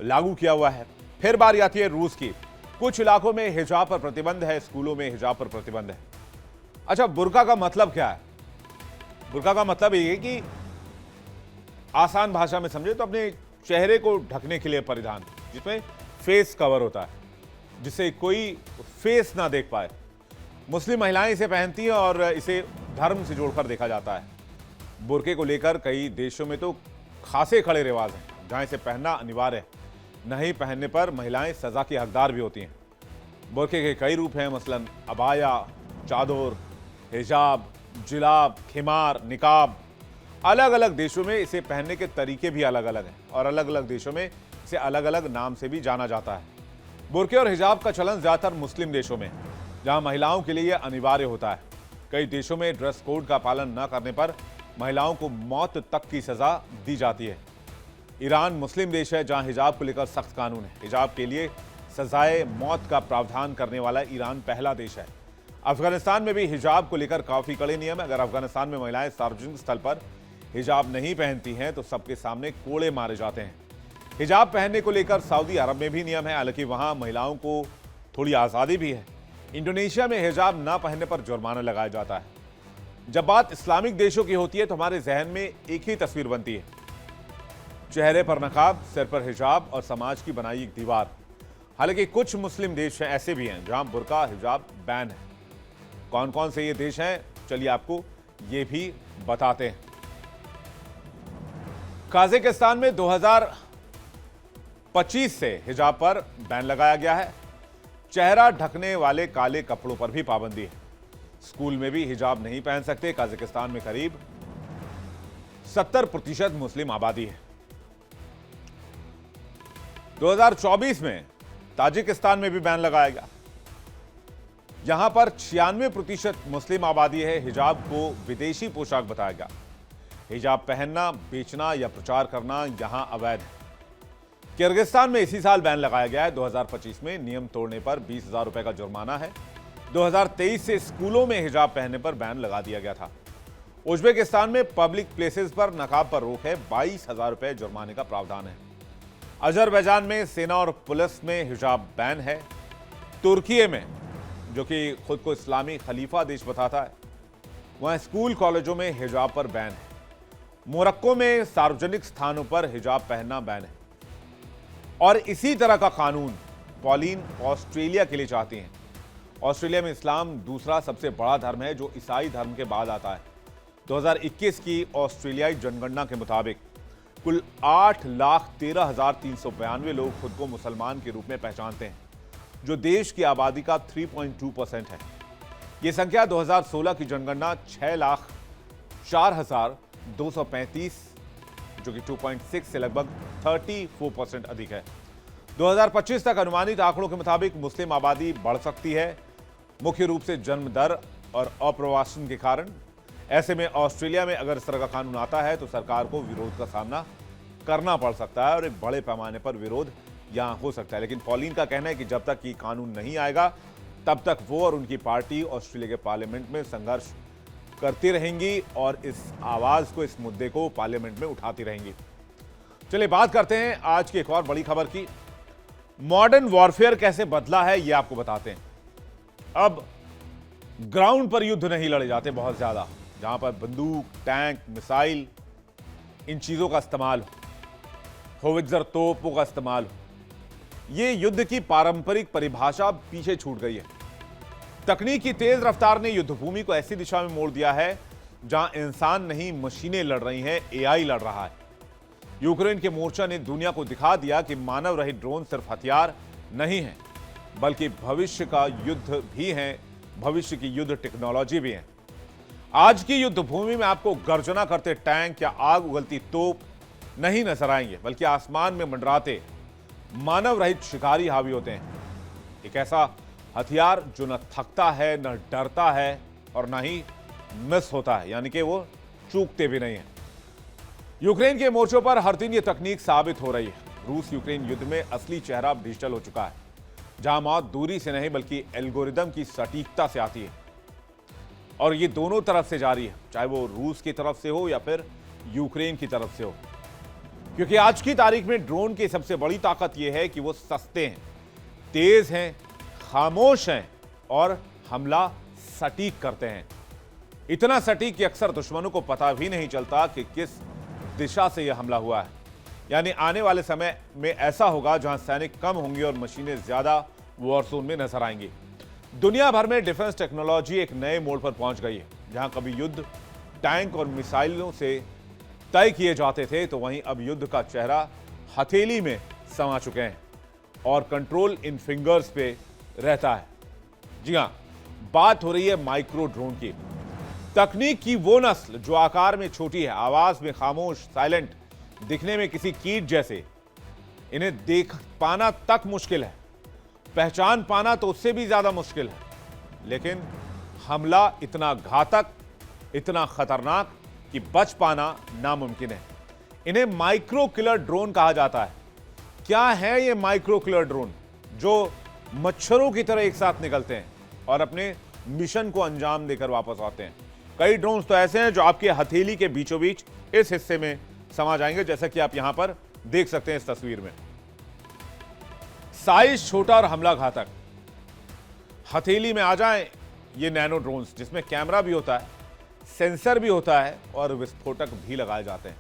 लागू किया हुआ है। फिर बारी आती है रूस की। कुछ इलाकों में हिजाब पर प्रतिबंध है, स्कूलों में हिजाब पर प्रतिबंध है। अच्छा, बुर्का का मतलब क्या है? बुर्का का मतलब ये है कि आसान भाषा में समझे तो अपने चेहरे को ढकने के लिए परिधान, जिसमें फेस कवर होता है, जिससे कोई फेस ना देख पाए। मुस्लिम महिलाएं इसे पहनती हैं और इसे धर्म से जोड़कर देखा जाता है। बुर्के को लेकर कई देशों में तो खासे खड़े रिवाज हैं, जहां इसे पहनना अनिवार्य है। नहीं पहनने पर महिलाएं सजा की हकदार भी होती हैं। बुर्के के कई रूप हैं, मसलन अबाया, चादर, हिजाब, जिलाब, खिमार, निकाब। अलग अलग देशों में इसे पहनने के तरीके भी अलग अलग हैं और अलग अलग देशों में इसे अलग अलग नाम से भी जाना जाता है। बुर्के और हिजाब का चलन ज्यादातर मुस्लिम देशों में, जहां महिलाओं के लिए अनिवार्य होता है। कई देशों में ड्रेस कोड का पालन न करने पर महिलाओं को मौत तक की सजा दी जाती है। ईरान मुस्लिम देश है, जहां हिजाब को लेकर सख्त कानून है। हिजाब के लिए सजाए मौत का प्रावधान करने वाला ईरान पहला देश है। अफगानिस्तान में भी हिजाब को लेकर काफी कड़े नियम है। अगर अफगानिस्तान में महिलाएं सार्वजनिक स्थल पर हिजाब नहीं पहनती हैं तो सबके सामने कोड़े मारे जाते हैं। हिजाब पहनने को लेकर सऊदी अरब में भी नियम है, हालांकि वहां महिलाओं को थोड़ी आज़ादी भी है। इंडोनेशिया में हिजाब ना पहनने पर जुर्माना लगाया जाता है। जब बात इस्लामिक देशों की होती है तो हमारे जहन में एक ही तस्वीर बनती है, चेहरे पर नकाब, सिर पर हिजाब और समाज की बनाई एक दीवार। हालांकि कुछ मुस्लिम देश ऐसे भी हैं जहां बुर्का हिजाब बैन है। कौन कौन से ये देश हैं, चलिए आपको ये भी बताते हैं। कजाकिस्तान में 2025 से हिजाब पर बैन लगाया गया है। चेहरा ढकने वाले काले कपड़ों पर भी पाबंदी है। स्कूल में भी हिजाब नहीं पहन सकते। कजाकिस्तान में करीब 70% मुस्लिम आबादी है। 2024 में ताजिकिस्तान में भी बैन लगाया गया। यहां पर 96% मुस्लिम आबादी है। हिजाब को विदेशी पोशाक बताया गया। हिजाब पहनना, बेचना या प्रचार करना यहां अवैध है। किर्गिस्तान में इसी साल बैन लगाया गया है। 2025 में नियम तोड़ने पर 20,000 रुपए का जुर्माना है। 2023 से स्कूलों में हिजाब पहनने पर बैन लगा दिया गया था। उज्बेकिस्तान में पब्लिक प्लेसेस पर नकाब पर रोक है। 22,000 रुपए जुर्माने का प्रावधान है। अजरबैजान में सेना और पुलिस में हिजाब बैन है। तुर्की में, जो कि खुद को इस्लामी खलीफा देश बताता है, वहां स्कूल कॉलेजों में हिजाब पर बैन है। मोरक्को में सार्वजनिक स्थानों पर हिजाब पहनना बैन है। और इसी तरह का कानून पॉलिन ऑस्ट्रेलिया के लिए चाहती हैं। ऑस्ट्रेलिया में इस्लाम दूसरा सबसे बड़ा धर्म है, जो ईसाई धर्म के बाद आता है। 2021 की ऑस्ट्रेलियाई जनगणना के मुताबिक कुल 8,13,392 लोग खुद को मुसलमान के रूप में पहचानते हैं, जो देश की आबादी का 3.2% है। यह संख्या 2016 की जनगणना 6,04,235, जो कि 2.6 से लगभग 34% अधिक है। 2025 तक अनुमानित आंकड़ों के मुताबिक मुस्लिम आबादी बढ़ सकती है, मुख्य रूप से जन्म दर और अप्रवासन के कारण। ऐसे में ऑस्ट्रेलिया में अगर इस तरह का कानून आता है तो सरकार को विरोध का सामना करना पड़ सकता है और एक बड़े पैमाने पर विरोध यहां हो सकता है। लेकिन पॉलिन का कहना है कि जब तक ये कानून नहीं आएगा तब तक वो और उनकी पार्टी ऑस्ट्रेलिया के पार्लियामेंट में संघर्ष करती रहेंगी और इस आवाज को, इस मुद्दे को पार्लियामेंट में उठाती रहेंगी। चलिए बात करते हैं आज की एक और बड़ी खबर की। मॉडर्न वॉरफेयर कैसे बदला है ये आपको बताते हैं। अब ग्राउंड पर युद्ध नहीं लड़े जाते बहुत ज्यादा, जहां पर बंदूक, टैंक, मिसाइल, इन चीजों का इस्तेमाल हो, होवित्जर तोपों का इस्तेमाल हो। ये युद्ध की पारंपरिक परिभाषा पीछे छूट गई है। तकनीक की तेज रफ्तार ने युद्धभूमि को ऐसी दिशा में मोड़ दिया है जहां इंसान नहीं, मशीनें लड़ रही हैं, एआई लड़ रहा है। यूक्रेन के मोर्चा ने दुनिया को दिखा दिया कि मानव रहित ड्रोन सिर्फ हथियार नहीं है, बल्कि भविष्य का युद्ध भी है, भविष्य की युद्ध टेक्नोलॉजी भी है। आज की युद्ध भूमि में आपको गर्जना करते टैंक या आग उगलती तोप नहीं नजर आएंगे, बल्कि आसमान में मंडराते मानव रहित शिकारी हावी होते हैं। एक ऐसा हथियार जो न थकता है, न डरता है और न ही मिस होता है, यानी कि वो चूकते भी नहीं है। यूक्रेन के मोर्चों पर हर दिन ये तकनीक साबित हो रही है। रूस यूक्रेन युद्ध में असली चेहरा अब डिजिटल हो चुका है, जहां मौत दूरी से नहीं बल्कि एल्गोरिदम की सटीकता से आती है और ये दोनों तरफ से जारी है, चाहे वो रूस की तरफ से हो या फिर यूक्रेन की तरफ से हो। क्योंकि आज की तारीख में ड्रोन की सबसे बड़ी ताकत यह है कि वो सस्ते हैं, तेज हैं, खामोश हैं और हमला सटीक करते हैं। इतना सटीक कि अक्सर दुश्मनों को पता भी नहीं चलता कि किस दिशा से यह हमला हुआ है। यानी आने वाले समय में ऐसा होगा जहां सैनिक कम होंगे और मशीनें ज्यादा वॉरजोन में नजर आएंगी। दुनिया भर में डिफेंस टेक्नोलॉजी एक नए मोड़ पर पहुंच गई है। जहां कभी युद्ध टैंक और मिसाइलों से तय किए जाते थे, तो वहीं अब युद्ध का चेहरा हथेली में समा चुके हैं और कंट्रोल इन फिंगर्स पे रहता है। जी हां, बात हो रही है माइक्रो ड्रोन की। तकनीक की वो नस्ल जो आकार में छोटी है, आवाज में खामोश, साइलेंट, दिखने में किसी कीट जैसे। इन्हें देख पाना तक मुश्किल है, पहचान पाना तो उससे भी ज्यादा मुश्किल है, लेकिन हमला इतना घातक, इतना खतरनाक कि बच पाना नामुमकिन है। इन्हें माइक्रो किलर ड्रोन कहा जाता है। क्या है ये माइक्रो किलर ड्रोन जो मच्छरों की तरह एक साथ निकलते हैं और अपने मिशन को अंजाम देकर वापस आते हैं? कई ड्रोन तो ऐसे हैं जो आपके हथेली के बीचों बीच इस हिस्से में समा जाएंगे, जैसा कि आप यहां पर देख सकते हैं इस तस्वीर में। साइज छोटा और हमला घातक। हथेली में आ जाएं ये नैनो ड्रोन्स, जिसमें कैमरा भी होता है, सेंसर भी होता है और विस्फोटक भी लगाए जाते हैं।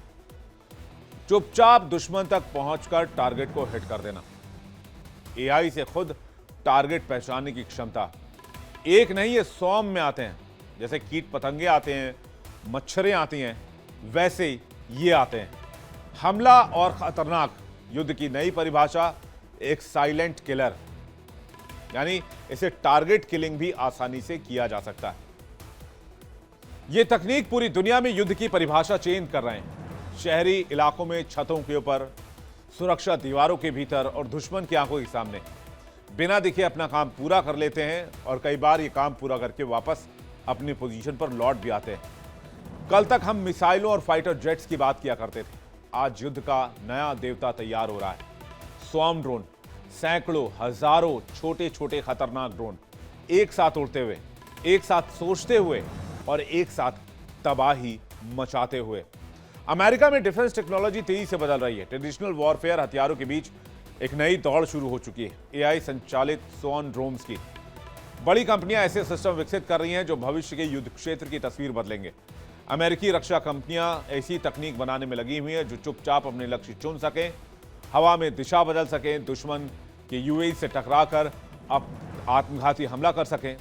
चुपचाप दुश्मन तक पहुंचकर टारगेट को हिट कर देना। एआई से खुद टारगेट पहचानने की क्षमता। एक नहीं, ये 100 में आते हैं। जैसे कीट पतंगे आते हैं, मच्छरें आती हैं, वैसे ये आते हैं। हमला और खतरनाक। युद्ध की नई परिभाषा, एक साइलेंट किलर, यानी इसे टारगेट किलिंग भी आसानी से किया जा सकता है। यह तकनीक पूरी दुनिया में युद्ध की परिभाषा चेंज कर रहे हैं। शहरी इलाकों में, छतों के ऊपर, सुरक्षा दीवारों के भीतर और दुश्मन की आंखों के सामने बिना दिखे अपना काम पूरा कर लेते हैं और कई बार ये काम पूरा करके वापस अपनी पोजीशन पर लौट भी आते हैं। कल तक हम मिसाइलों और फाइटर जेट्स की बात किया करते थे। आज युद्ध का नया देवता तैयार हो रहा है। स्वॉर्म ड्रोन, सैकड़ों, हजारों छोटे छोटे खतरनाक ड्रोन एक साथ उड़ते हुए, एक साथ सोचते हुए और एक साथ तबाही मचाते हुए। अमेरिका में डिफेंस टेक्नोलॉजी तेजी से बदल रही है। ट्रेडिशनल वॉरफेयर हथियारों के बीच एक नई दौड़ शुरू हो चुकी है, एआई संचालित स्वॉर्म ड्रोन्स की। बड़ी कंपनियां ऐसे सिस्टम विकसित कर रही हैं जो भविष्य के युद्ध क्षेत्र की तस्वीर बदलेंगे। अमेरिकी रक्षा कंपनियां ऐसी तकनीक बनाने में लगी हुई हैं जो चुपचाप अपने लक्ष्य चुन सकें, हवा में दिशा बदल सकें, दुश्मन के यूएई से टकराकर अब आत्मघाती हमला कर सकें।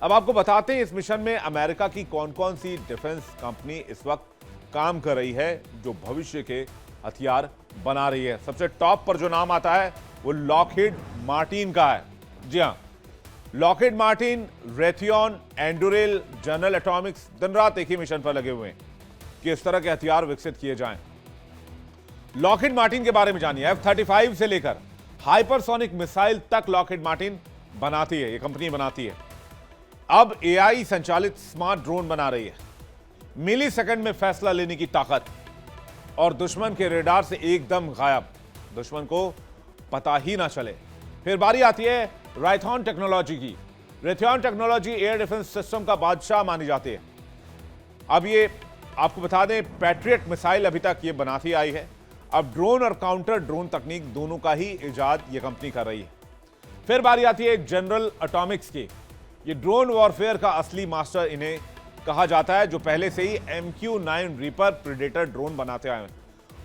अब आपको बताते हैं इस मिशन में अमेरिका की कौन कौन सी डिफेंस कंपनी इस वक्त काम कर रही है जो भविष्य के हथियार बना रही है। सबसे टॉप पर जो नाम आता है वो लॉकहीड मार्टिन का है। जी हां, Lockheed Martin, Raytheon, Anduril, General Atomics दिन रात एक ही मिशन पर लगे हुए हैं कि इस तरह के हथियार विकसित किए जाएं। लॉकहीड मार्टिन के बारे में जानिए। F-35 से लेकर हाइपरसोनिक मिसाइल तक लॉकहीड मार्टिन बनाती है, ये कंपनी बनाती है। अब एआई संचालित स्मार्ट ड्रोन बना रही है, मिली सेकंड में फैसला लेने की ताकत, और दुश्मन के रेडार से एकदम गायब, दुश्मन को पता ही ना चले। फिर बारी आती है रायथॉन टेक्नोलॉजी की। Raytheon technology air defence system का बादशाह मानी जाती है। अब ये आपको बता दें, पैट्रियट मिसाइल अभी तक ये बनाती आई है। अब ड्रोन और काउंटर ड्रोन तकनीक दोनों का ही इजाद ये कंपनी कर रही है। फिर बारी आती है जनरल एटॉमिक्स की। ये ड्रोन वॉरफेयर का असली मास्टर इन्हें कहा जाता है, जो पहले से ही MQ-9 रीपर प्रेडेटर ड्रोन बनाते आए हैं।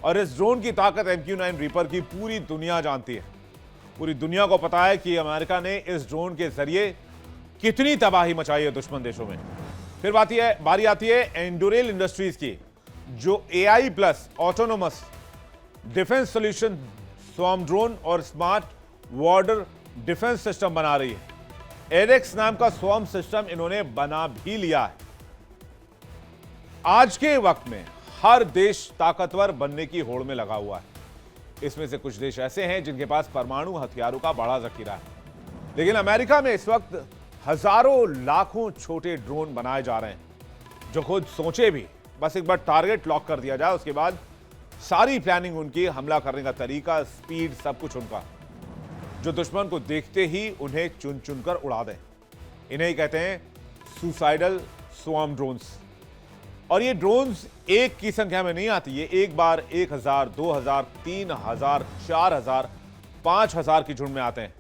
और इस ड्रोन की ताकत MQ-9 रीपर की पूरी दुनिया जानती है। पूरी दुनिया को पता है कि अमेरिका ने इस ड्रोन के जरिए कितनी तबाही मचाई है दुश्मन देशों में। फिर बारी आती है एंडुरेल इंडस्ट्रीज की, जो AI plus autonomous defence solution, swarm drone और स्मार्ट वाटर डिफेंस सिस्टम बना रही है। एरेक्स नाम का स्वॉर्म सिस्टम इन्होंने बना भी लिया है। आज के वक्त में हर देश ताकतवर बनने की होड़ में लगा हुआ है। इसमें से कुछ देश ऐसे हैं जिनके पास परमाणु हथियारों का बड़ा जखीरा है, लेकिन अमेरिका में इस वक्त हजारों लाखों छोटे ड्रोन बनाए जा रहे हैं, जो खुद सोचे भी बस एक बार टारगेट लॉक कर दिया जाए, उसके बाद सारी प्लानिंग उनकी, हमला करने का तरीका, स्पीड, सब कुछ उनका, जो दुश्मन को देखते ही उन्हें चुन चुनकर उड़ा दें। इन्हें ही कहते हैं सुसाइडल स्वॉर्म ड्रोन्स। और ये ड्रोन्स एक की संख्या में नहीं आती, ये एक बार 1000, 2000, 3000, 4000, 5000 की झुंड में आते हैं।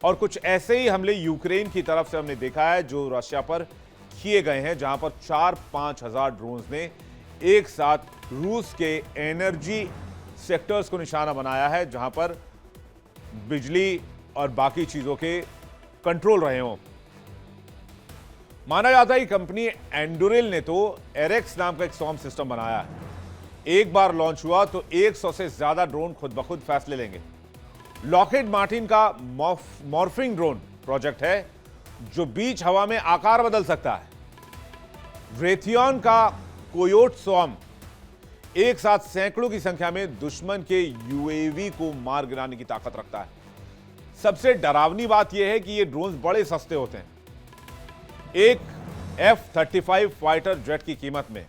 और कुछ ऐसे ही हमले यूक्रेन की तरफ से हमने देखा है, जो रशिया पर किए गए हैं, जहां पर 4-5 हजार ड्रोन्स ने एक साथ रूस के एनर्जी सेक्टर्स को निशाना बनाया है, जहां पर बिजली और बाकी चीजों के कंट्रोल रहे हों। माना जाता है कि कंपनी एंडुरेल ने तो एरेक्स नाम का एक स्वॉर्म सिस्टम बनाया है। एक बार लॉन्च हुआ तो 100 से ज्यादा ड्रोन खुद ब खुद फैसले लेंगे। लॉकहीड मार्टिन का मॉर्फिंग ड्रोन प्रोजेक्ट है, जो बीच हवा में आकार बदल सकता है। रेथियन का कोयोट स्वॉर्म एक साथ सैकड़ों की संख्या में दुश्मन के UAV को मार गिराने की ताकत रखता है। सबसे डरावनी बात यह है कि ये ड्रोन्स बड़े सस्ते होते हैं। एक F-35 फाइटर जेट की कीमत में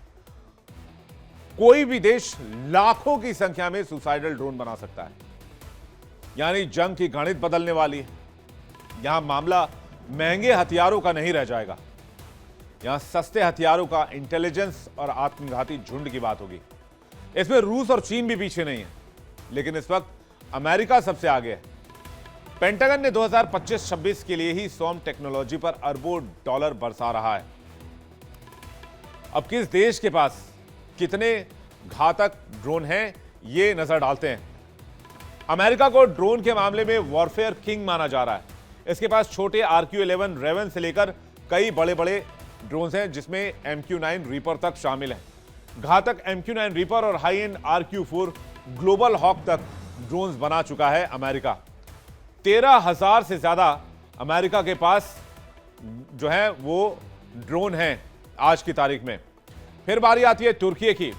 कोई भी देश लाखों की संख्या में सुसाइडल ड्रोन बना सकता है। यानी जंग की गणित बदलने वाली है। यहां मामला महंगे हथियारों का नहीं रह जाएगा, यहां सस्ते हथियारों का, इंटेलिजेंस और आत्मघाती झुंड की बात होगी। इसमें रूस और चीन भी पीछे नहीं है, लेकिन इस वक्त अमेरिका सबसे आगे है। पेंटागन ने 2025-26 के लिए ही स्वॉर्म टेक्नोलॉजी पर अरबों डॉलर बरसा रहा है। अब किस देश के पास कितने घातक ड्रोन हैं, ये नजर डालते हैं। अमेरिका को ड्रोन के मामले में वॉरफेयर किंग माना जा रहा है। इसके पास छोटे RQ-11 रेवन से लेकर कई बड़े बड़े ड्रोन्स हैं, जिसमें MQ-9 रीपर तक शामिल है। घातक MQ-9 रीपर और high end RQ-4 Global Hawk तक ड्रोन्स बना चुका है अमेरिका। 13,000 से ज्यादा अमेरिका के पास जो है वो ड्रोन हैं आज की तारीख में। फिर बारी आती है तुर्की की,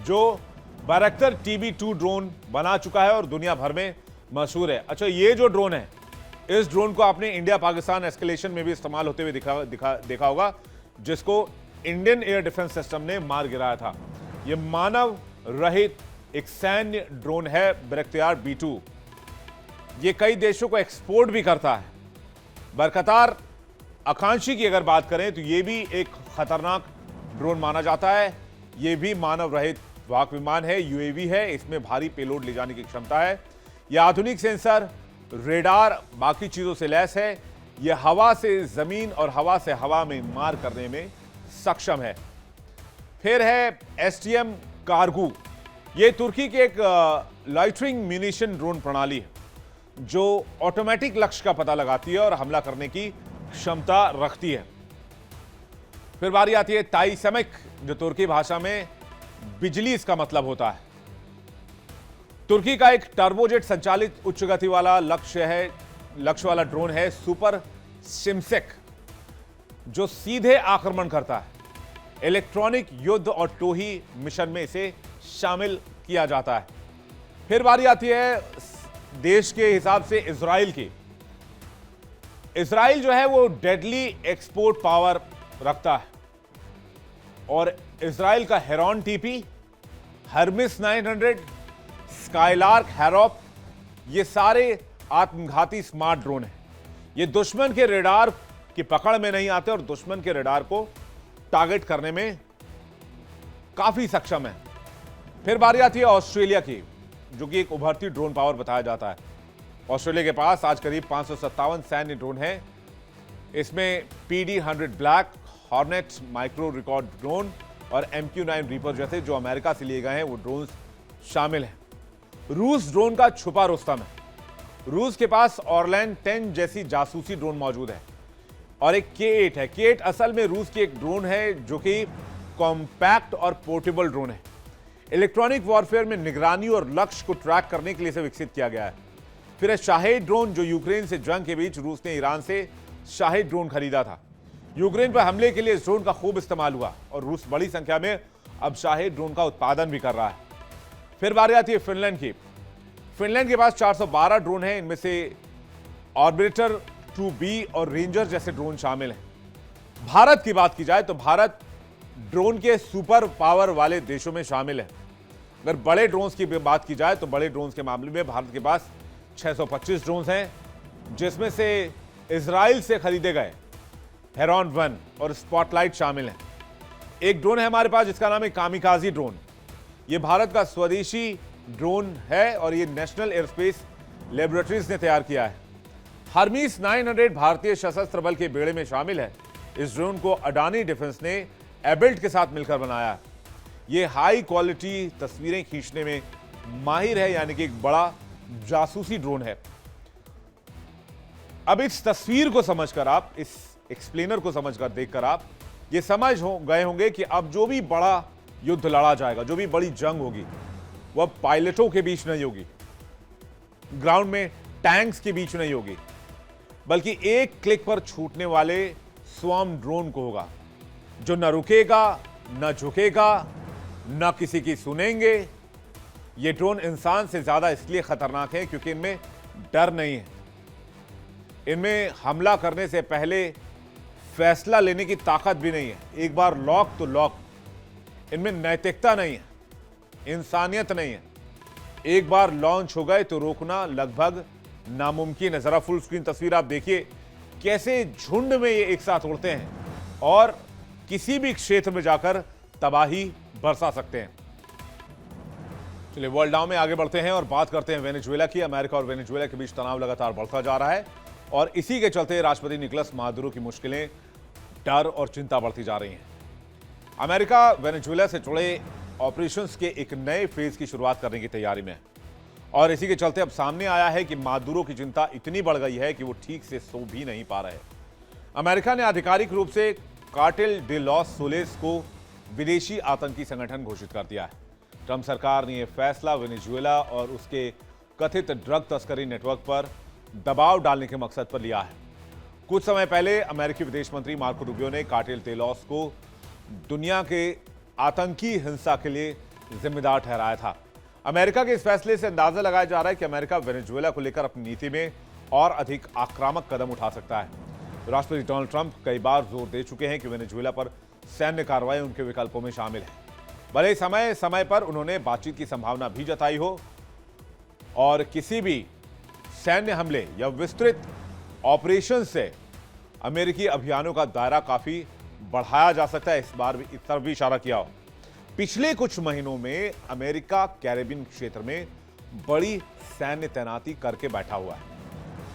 जो बैरक्टर TB2 ड्रोन बना चुका है और दुनिया भर में मशहूर है। अच्छा, ये जो ड्रोन है, इस ड्रोन को आपने इंडिया पाकिस्तान एस्केलेशन में भी इस्तेमाल होते हुए देखा होगा, जिसको इंडियन एयर डिफेंस सिस्टम ने मार गिराया था। यह मानव रहित एक सैन्य ड्रोन है, बैरक्टर B2। ये कई देशों को एक्सपोर्ट भी करता है। बरकतार आकांक्षी की अगर बात करें तो यह भी एक खतरनाक ड्रोन माना जाता है। यह भी मानव रहित वाहक विमान है, UAV है। इसमें भारी पेलोड ले जाने की क्षमता है। यह आधुनिक सेंसर, रेडार, बाकी चीजों से लैस है। यह हवा से जमीन और हवा से हवा में मार करने में सक्षम है। फिर है STM कार्गो। यह तुर्की की एक लाइटरिंग म्यूनिशन ड्रोन प्रणाली है, जो ऑटोमेटिक लक्ष्य का पता लगाती है और हमला करने की क्षमता रखती है। फिर बारी आती है ताइसेमिक, जो तुर्की भाषा में बिजली इसका मतलब होता है। तुर्की का एक टर्बोजेट संचालित उच्च गति वाला लक्ष्य वाला ड्रोन है सुपर सिमसेक, जो सीधे आक्रमण करता है। इलेक्ट्रॉनिक युद्ध और टोही मिशन में इसे शामिल किया जाता है। फिर बारी आती है देश के हिसाब से इजराइल की। इजराइल जो है वो डेडली एक्सपोर्ट पावर रखता है और इजराइल का हेरॉन टीपी, हर्मिस 900, स्काईलार्क, हैरोप, ये सारे आत्मघाती स्मार्ट ड्रोन हैं। ये दुश्मन के रेडार की पकड़ में नहीं आते और दुश्मन के रेडार को टारगेट करने में काफी सक्षम है। फिर बारी आती है ऑस्ट्रेलिया की, जो कि एक उभरती ड्रोन पावर बताया जाता है। ऑस्ट्रेलिया के पास आज करीब 557 सैन्य ड्रोन हैं। इसमें PD-100 black, hornet micro record drone और MQ-9 रीपर जैसे जो अमेरिका से लिए गए हैं वो ड्रोन शामिल हैं। रूस ड्रोन का छुपा रुस्तम है। रूस के पास ऑरलैंड 10 जैसी जासूसी ड्रोन मौजूद है और एक K8 है। K8 असल में रूस की एक ड्रोन है जो कि कॉम्पैक्ट और पोर्टेबल ड्रोन है। इलेक्ट्रॉनिक वॉरफेयर में निगरानी और लक्ष्य को ट्रैक करने के लिए इसे विकसित किया गया है। फिर है शाहिद ड्रोन, जो यूक्रेन से जंग के बीच रूस ने ईरान से शाहिद ड्रोन खरीदा था। यूक्रेन पर हमले के लिए इस ड्रोन का खूब इस्तेमाल हुआ और रूस बड़ी संख्या में अब शाहिद ड्रोन का उत्पादन भी कर रहा है। फिर बारी आती है फिनलैंड की। फिनलैंड के पास 412 ड्रोन हैं। इनमें से ऑर्बिटर 2B और रेंजर जैसे ड्रोन शामिल हैं। भारत की बात की जाए तो भारत ड्रोन के सुपर पावर वाले देशों में शामिल है। अगर बड़े ड्रोन्स की बात की जाए तो बड़े ड्रोन्स के मामले में भारत के पास 625 ड्रोन्स हैं, जिसमें से इजराइल से खरीदे गए हेरॉन 1 और स्पॉटलाइट शामिल हैं। एक ड्रोन है हमारे पास जिसका नाम है कामिकाजी ड्रोन। यह भारत का स्वदेशी ड्रोन है और यह नेशनल एयरस्पेस लेबोरेटरीज ने तैयार किया है। हर्मिस 900 भारतीय सशस्त्र बल के बेड़े में शामिल है। इस ड्रोन को अडानी डिफेंस ने एबल्ट के साथ मिलकर बनाया है। यह हाई क्वालिटी तस्वीरें खींचने में माहिर है, यानी कि एक बड़ा जासूसी ड्रोन है। अब इस तस्वीर को समझकर आप, इस एक्सप्लेनर को समझकर, देखकर आप ये समझ गए होंगे कि अब जो भी बड़ा युद्ध लड़ा जाएगा, जो भी बड़ी जंग होगी, वह पायलटों के बीच नहीं होगी, ग्राउंड में टैंक्स के बीच नहीं होगी, बल्कि एक क्लिक पर छूटने वाले स्वॉर्म ड्रोन को होगा, जो न रुकेगा, न झुकेगा, न किसी की सुनेंगे। ये ड्रोन इंसान से ज्यादा इसलिए खतरनाक है क्योंकि इनमें डर नहीं है। इनमें हमला करने से पहले फैसला लेने की ताकत भी नहीं है। एक बार लॉक तो लॉक। इनमें नैतिकता नहीं है, इंसानियत नहीं है। एक बार लॉन्च हो गए तो रोकना लगभग नामुमकिन है। जरा फुल स्क्रीन तस्वीर आप देखिए, कैसे झुंड में ये एक साथ उड़ते हैं और किसी भी क्षेत्र में जाकर तबाही बरसा सकते हैं। चलिए वर्ल्ड नाउ में आगे बढ़ते हैं और बात करते हैं वेनेजुएला की। अमेरिका और वेनेजुएला के बीच तनाव लगातार बढ़ता जा रहा है और इसी के चलते राष्ट्रपति निकोलस मादुरो की मुश्किलें, डर और चिंता बढ़ती जा रही हैं। अमेरिका वेनेजुएला से जुड़े ऑपरेशंस के एक नए फेज की शुरुआत करने की तैयारी में है और इसी के चलते अब सामने आया है कि मादुरो की चिंता इतनी बढ़ गई है कि वो ठीक से सो भी नहीं पा रहे। अमेरिका ने आधिकारिक रूप से कार्टेल डे लॉस सोलेस को विदेशी आतंकी संगठन घोषित कर दिया है। ट्रंप सरकार ने यह फैसला वेनेजुएला और उसके कथित ड्रग तस्करी नेटवर्क पर दबाव डालने के मकसद पर लिया है। कुछ समय पहले अमेरिकी विदेश मंत्री मार्को रूबियो ने कार्टेल डे लॉस को दुनिया के आतंकी हिंसा के लिए जिम्मेदार ठहराया था। अमेरिका के इस फैसले से अंदाजा लगाया जा रहा है कि अमेरिका वेनेजुएला को लेकर अपनी नीति में और अधिक आक्रामक कदम उठा सकता है। राष्ट्रपति डोनाल्ड ट्रंप कई बार जोर दे चुके हैं कि वेनेजुएला पर सैन्य कार्रवाई उनके विकल्पों में शामिल है। भले समय समय पर उन्होंने बातचीत की संभावना भी जताई हो और किसी भी सैन्य हमले या विस्तृत ऑपरेशन से अमेरिकी अभियानों का दायरा काफी बढ़ाया जा सकता है। इस बार भी इस तरफ भी इशारा किया हो। पिछले कुछ महीनों में अमेरिका कैरेबियन क्षेत्र में बड़ी सैन्य तैनाती करके बैठा हुआ है।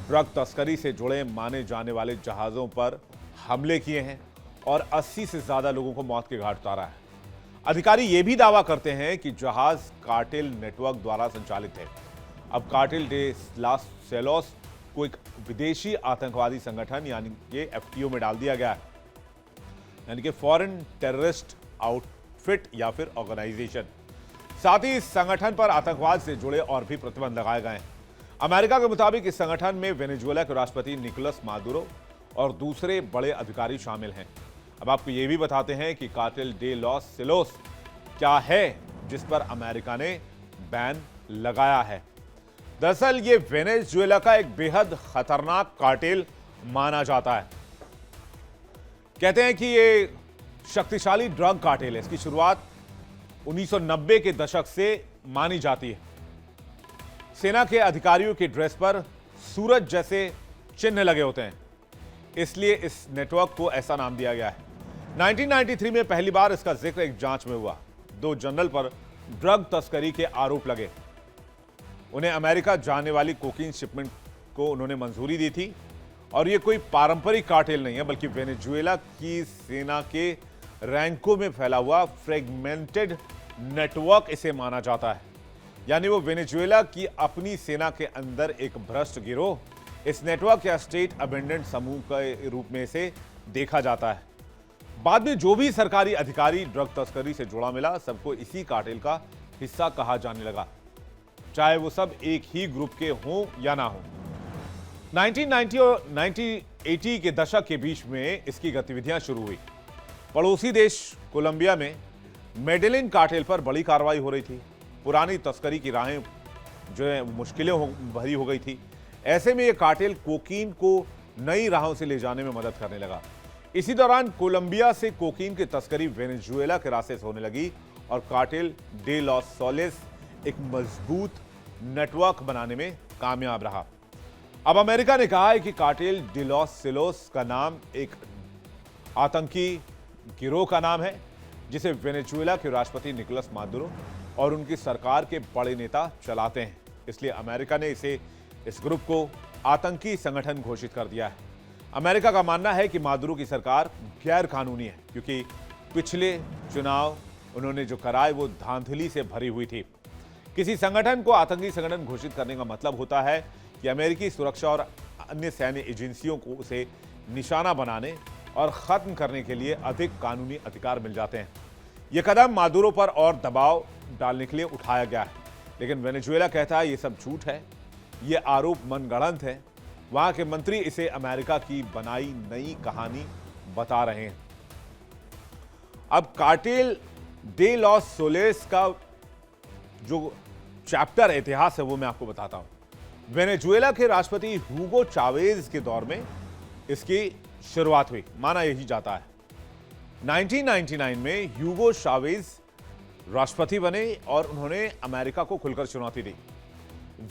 ड्रग तस्करी से जुड़े माने जाने वाले जहाजों पर हमले किए हैं और 80 से ज्यादा लोगों को मौत के घाट उतारा है। अधिकारी यह भी दावा करते हैं कि जहाज कार्टेल नेटवर्क द्वारा संचालित है। अब कार्टेल डे लॉस सोलेस को एक विदेशी आतंकवादी संगठन यानी कि FTO में डाल दिया गया है, यानी कि फॉरेन टेररिस्ट आउटफिट या फिर ऑर्गेनाइजेशन। साथ ही इस संगठन पर आतंकवाद से जुड़े और भी प्रतिबंध लगाए गए हैं। अमेरिका के मुताबिक इस संगठन में वेनेजुएला के राष्ट्रपति निकोलस मादुरो और दूसरे बड़े अधिकारी शामिल हैं। अब आपको यह भी बताते हैं कि कार्टेल डे लॉस सोलेस क्या है जिस पर अमेरिका ने बैन लगाया है। दरअसल ये वेनेजुएला का एक बेहद खतरनाक कार्टेल माना जाता है। कहते हैं कि ये शक्तिशाली ड्रग कार्टेल है। इसकी शुरुआत 1990 के दशक से मानी जाती है। सेना के अधिकारियों की ड्रेस पर सूरज जैसे चिन्ह लगे होते हैं, इसलिए इस नेटवर्क को ऐसा नाम दिया गया है। 1993 में पहली बार इसका जिक्र एक जांच में हुआ। 2 जनरल पर ड्रग तस्करी के आरोप लगे। उन्हें अमेरिका जाने वाली कोकीन शिपमेंट को उन्होंने मंजूरी दी थी और यह कोई पारंपरिक कार्टेल नहीं है, बल्कि वेनेजुएला की सेना के रैंकों में फैला हुआ फ्रेगमेंटेड नेटवर्क इसे माना जाता है। यानी वो वेनेजुएला की अपनी सेना के अंदर एक भ्रष्ट गिरोह। इस नेटवर्क या स्टेट अबेंडेंट समूह के रूप में इसे देखा जाता है। बाद में जो भी सरकारी अधिकारी ड्रग तस्करी से जुड़ा मिला, सबको इसी कार्टेल का हिस्सा कहा जाने लगा, चाहे वो सब एक ही ग्रुप के हों या ना हों। 1990 और 1980 के दशक के बीच में इसकी गतिविधियां शुरू हुई। पड़ोसी देश कोलंबिया में मेडेलिन कार्टेल पर बड़ी कार्रवाई हो रही थी। पुरानी तस्करी की राहें जो है मुश्किलें भरी हो गई थी। ऐसे में यह कार्टेल कोकीन को नई राहों से ले जाने में मदद करने लगा। इसी दौरान कोलंबिया से कोकीन की तस्करी वेनेजुएला के रास्ते से होने लगी और कार्टेल डे लॉस सोलेस एक मजबूत नेटवर्क बनाने में कामयाब रहा। अब अमेरिका ने कहा है कि कार्टेल डे लॉस सोलेस का नाम एक आतंकी गिरोह का नाम है, जिसे वेनेजुएला के राष्ट्रपति निकोलस मादुरो और उनकी सरकार के बड़े नेता चलाते हैं। इसलिए अमेरिका ने इस ग्रुप को आतंकी संगठन घोषित कर दिया है। अमेरिका का मानना है कि मादुरो की सरकार गैर कानूनी है, क्योंकि पिछले चुनाव उन्होंने जो कराए वो धांधली से भरी हुई थी। किसी संगठन को आतंकी संगठन घोषित करने का मतलब होता है कि अमेरिकी सुरक्षा और अन्य सैन्य एजेंसियों को उसे निशाना बनाने और खत्म करने के लिए अधिक कानूनी अधिकार मिल जाते हैं। यह कदम मादुरो पर और दबाव डालने के लिए उठाया गया है, लेकिन वेनेजुएला कहता है ये सब झूठ है, ये आरोप मनगढ़ंत है। वहां के मंत्री इसे अमेरिका की बनाई नई कहानी बता रहे हैं। अब कार्टेल डे लॉस सोलेस का जो चैप्टर इतिहास है वो मैं आपको बताता हूं। वेनेजुएला के राष्ट्रपति ह्यूगो चावेज के दौर में इसकी शुरुआत हुई, माना यही जाता है। 1999 में ह्यूगो चावेज राष्ट्रपति बने और उन्होंने अमेरिका को खुलकर चुनौती दी।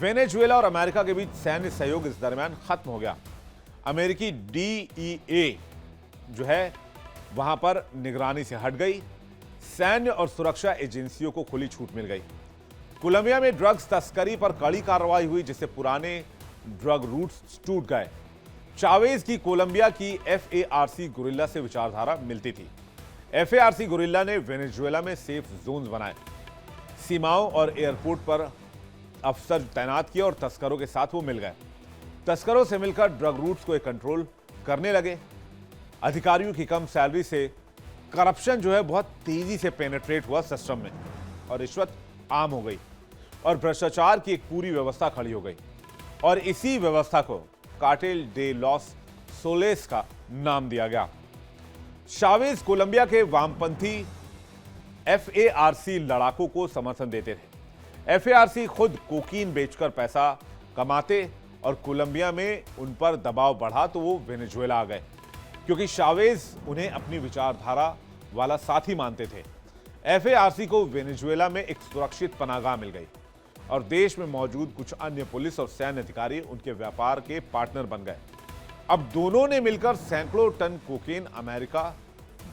वेनेजुएला और अमेरिका के बीच सैन्य सहयोग इस दरमियान खत्म हो गया। अमेरिकी DEA जो है वहां पर निगरानी से हट गई। सैन्य और सुरक्षा एजेंसियों को खुली छूट मिल गई। कोलंबिया में ड्रग्स तस्करी पर कड़ी कार्रवाई हुई, जिससे पुराने ड्रग रूट्स टूट गए। चावेज की कोलंबिया की FARC गुरिल्ला से विचारधारा मिलती थी। FARC गुरिल्ला ने वेनेजुएला में सेफ जोन्स बनाए, सीमाओं और एयरपोर्ट पर अफसर तैनात किए और तस्करों के साथ वो मिल गए। तस्करों से मिलकर ड्रग रूट्स को कंट्रोल करने लगे। अधिकारियों की कम सैलरी से करप्शन जो है बहुत तेजी से पेनिट्रेट हुआ सिस्टम में और रिश्वत आम हो गई और भ्रष्टाचार की एक पूरी व्यवस्था खड़ी हो गई। और इसी व्यवस्था को कार्टेल डे लॉस सोलेस का नाम दिया गया। चावेज कोलंबिया के वामपंथी FARC लड़ाकों को समर्थन देते थे। FARC खुद कोकीन बेचकर पैसा कमाते और कोलंबिया में उन पर दबाव बढ़ा तो वो वेनेजुएला आ गए, क्योंकि चावेज उन्हें अपनी विचारधारा वाला साथी मानते थे। FARC को वेनेजुएला में एक सुरक्षित पनाहगाह मिल गई और देश में मौजूद कुछ अन्य पुलिस और सैन्य अधिकारी उनके व्यापार के पार्टनर बन गए। अब दोनों ने मिलकर सैकड़ों टन कोकेन अमेरिका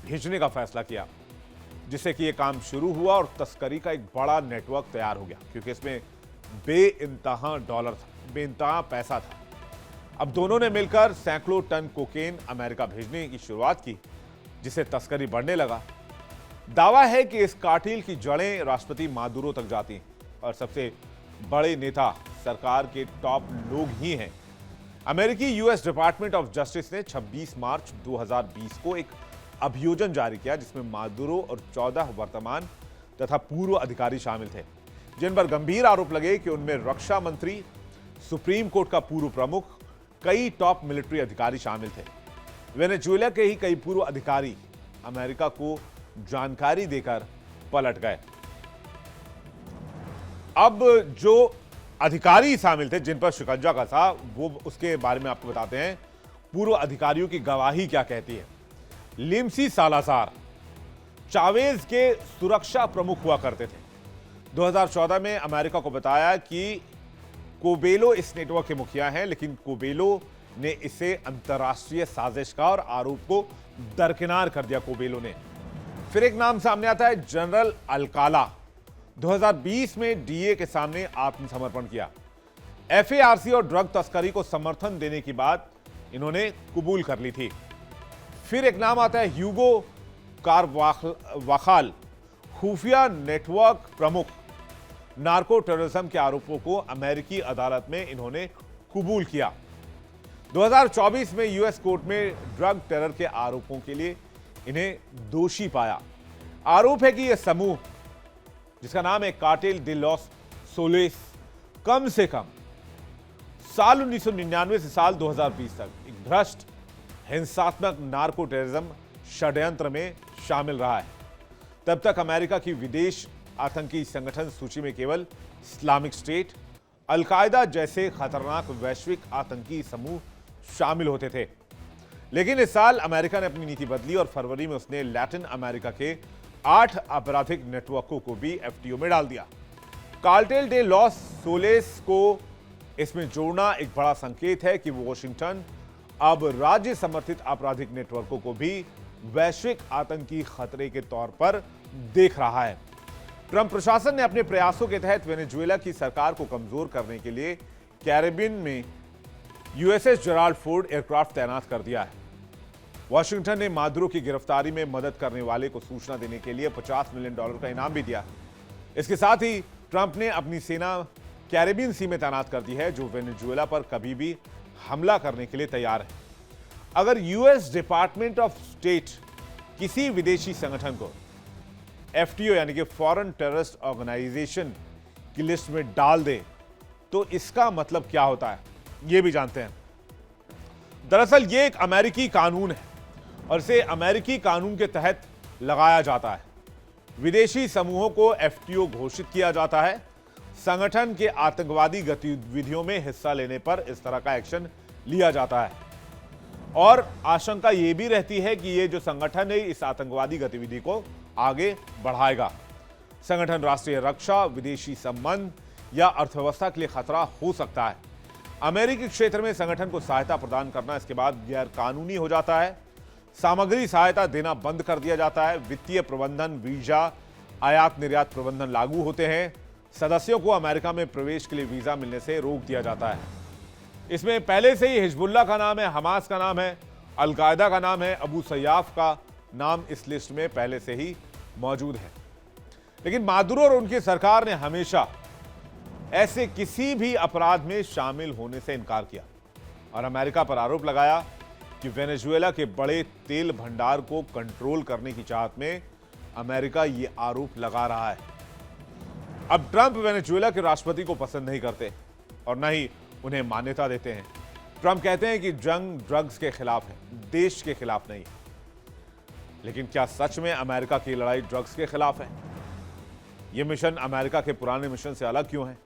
भेजने का फैसला किया, जिससे कि यह काम शुरू हुआ और तस्करी का एक बड़ा नेटवर्क तैयार हो गया, क्योंकि इसमें बेइंतहा डॉलर था, बेइंतहा पैसा था। अब दोनों ने मिलकर सैकड़ों टन कोकेन अमेरिका भेजने की शुरुआत की, जिससे तस्करी बढ़ने लगा। दावा है कि इस कार्टेल की जड़ें राष्ट्रपति मादुरो तक जाती हैं और सबसे बड़े नेता सरकार के टॉप लोग ही हैं। अमेरिकी यूएस डिपार्टमेंट ऑफ जस्टिस ने 26 मार्च 2020 को एक अभियोजन जारी किया, जिसमें मादुरो और 14 वर्तमान तथा पूर्व अधिकारी शामिल थे, जिन पर गंभीर आरोप लगे कि उनमें रक्षा मंत्री, सुप्रीम कोर्ट का पूर्व प्रमुख, कई टॉप मिलिट्री अधिकारी शामिल थे। वेनेजुएला के ही कई पूर्व अधिकारी अमेरिका को जानकारी देकर पलट गए। अब जो अधिकारी शामिल थे जिन पर शिकंजा कसा, वो उसके बारे में आपको बताते हैं। पूर्व अधिकारियों की गवाही क्या कहती है। लिम्सी सालासार चावेज के सुरक्षा प्रमुख हुआ करते थे। 2014 में अमेरिका को बताया कि कोबेलो इस नेटवर्क के मुखिया हैं, लेकिन कोबेलो ने इसे अंतर्राष्ट्रीय साजिश का और आरोप को दरकिनार कर दिया। कोबेलो ने फिर एक नाम सामने आता है, जनरल अल्काला। 2020 में डीए के सामने आत्मसमर्पण किया। एफएआरसी और ड्रग तस्करी को समर्थन देने की बात इन्होंने कबूल कर ली थी। फिर एक नाम आता है, ह्यूगो कारवाखाल, खुफिया नेटवर्क प्रमुख। नार्को टेररिज्म के आरोपों को अमेरिकी अदालत में इन्होंने कबूल किया। 2024 में यूएस कोर्ट में ड्रग टेरर के आरोपों के लिए इन्हें दोषी पाया। आरोप है कि यह समूह, जिसका नाम है कार्टेल दे लॉस सोलेस, कम से कम साल 1999 से साल 2020 तक एक भ्रष्ट हिंसात्मक नार्को टेररिज्म षड्यंत्र में शामिल रहा है। तब तक अमेरिका की विदेश आतंकी संगठन सूची में केवल इस्लामिक स्टेट, अलकायदा जैसे खतरनाक वैश्विक आतंकी समूह शामिल होते थे। लेकिन इस साल अमेरिका ने अपनी नीति बदली और फरवरी में उसने लैटिन अमेरिका के 8 आपराधिक नेटवर्कों को भी एफटीओ में डाल दिया। कार्टेल डे लॉस सोलेस को इसमें जोड़ना एक बड़ा संकेत है कि वॉशिंगटन अब राज्य समर्थित आपराधिक नेटवर्कों को भी वैश्विक आतंकी खतरे के तौर पर देख रहा है। ट्रंप प्रशासन ने अपने प्रयासों के तहत वेनेजुएला की सरकार को कमजोर करने के लिए कैरिबियन में यूएसएस जेराल्ड फोर्ड एयरक्राफ्ट तैनात कर दिया है। वॉशिंगटन ने मादुरो की गिरफ्तारी में मदद करने वाले को सूचना देने के लिए $50 मिलियन का इनाम भी दिया। इसके साथ ही ट्रंप ने अपनी सेना कैरिबियन सी में तैनात कर दी है, जो वेनेजुएला पर कभी भी हमला करने के लिए तैयार है। अगर यूएस डिपार्टमेंट ऑफ स्टेट किसी विदेशी संगठन को एफटीओ यानी कि फॉरेन टेररिस्ट ऑर्गेनाइजेशन की लिस्ट में डाल दे तो इसका मतलब क्या होता है, यह भी जानते हैं। दरअसल यह एक अमेरिकी कानून है और इसे अमेरिकी कानून के तहत लगाया जाता है। विदेशी समूहों को एफटीओ घोषित किया जाता है। संगठन के आतंकवादी गतिविधियों में हिस्सा लेने पर इस तरह का एक्शन लिया जाता है और आशंका यह भी रहती है कि यह जो संगठन है इस आतंकवादी गतिविधि को आगे बढ़ाएगा। संगठन राष्ट्रीय रक्षा, विदेशी संबंध या अर्थव्यवस्था के लिए खतरा हो सकता है। अमेरिकी क्षेत्र में संगठन को सहायता प्रदान करना इसके बाद गैर कानूनी हो जाता है। सामग्री सहायता देना बंद कर दिया जाता है। वित्तीय प्रबंधन, वीजा, आयात निर्यात प्रबंधन लागू होते हैं। सदस्यों को अमेरिका में प्रवेश के लिए वीजा मिलने से रोक दिया जाता है। इसमें पहले से ही हिजबुल्लाह का नाम है, हमास का नाम है, अलकायदा का नाम है, अबू सयाफ का नाम इस लिस्ट में पहले से ही मौजूद है। लेकिन मादुरो और उनकी सरकार ने हमेशा ऐसे किसी भी अपराध में शामिल होने से इनकार किया और अमेरिका पर आरोप लगाया कि वेनेजुएला के बड़े तेल भंडार को कंट्रोल करने की चाहत में अमेरिका ये आरोप लगा रहा है। अब ट्रंप वेनेजुएला के राष्ट्रपति को पसंद नहीं करते और न ही उन्हें मान्यता देते हैं। ट्रंप कहते हैं कि जंग ड्रग्स के खिलाफ है, देश के खिलाफ नहीं। लेकिन क्या सच में अमेरिका की लड़ाई ड्रग्स के खिलाफ है? यह मिशन अमेरिका के पुराने मिशन से अलग क्यों है?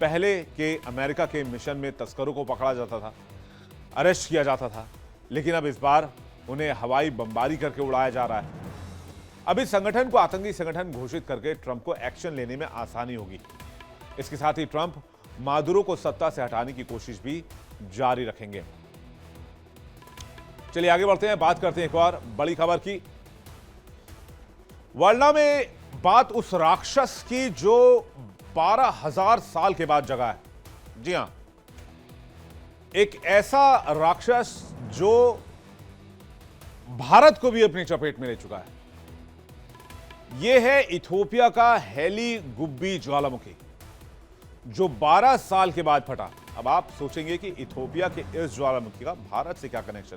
पहले के अमेरिका के मिशन में तस्करों को पकड़ा जाता था, अरेस्ट किया जाता था, लेकिन अब इस बार उन्हें हवाई बमबारी करके उड़ाया जा रहा है। अब इस संगठन को आतंकी संगठन घोषित करके ट्रंप को एक्शन लेने में आसानी होगी। इसके साथ ही ट्रंप मादुरो को सत्ता से हटाने की कोशिश भी जारी रखेंगे। चलिए आगे बढ़ते हैं, बात करते हैं एक और बड़ी खबर की। वर्ल्ड में बात उस राक्षस की जो 12,000 साल के बाद जगा है। जी हां, एक ऐसा राक्षस जो भारत को भी अपनी चपेट में ले चुका है। यह है इथियोपिया का हेली गुब्बी ज्वालामुखी जो 12 साल के बाद फटा। अब आप सोचेंगे कि इथियोपिया के इस ज्वालामुखी का भारत से क्या कनेक्शन?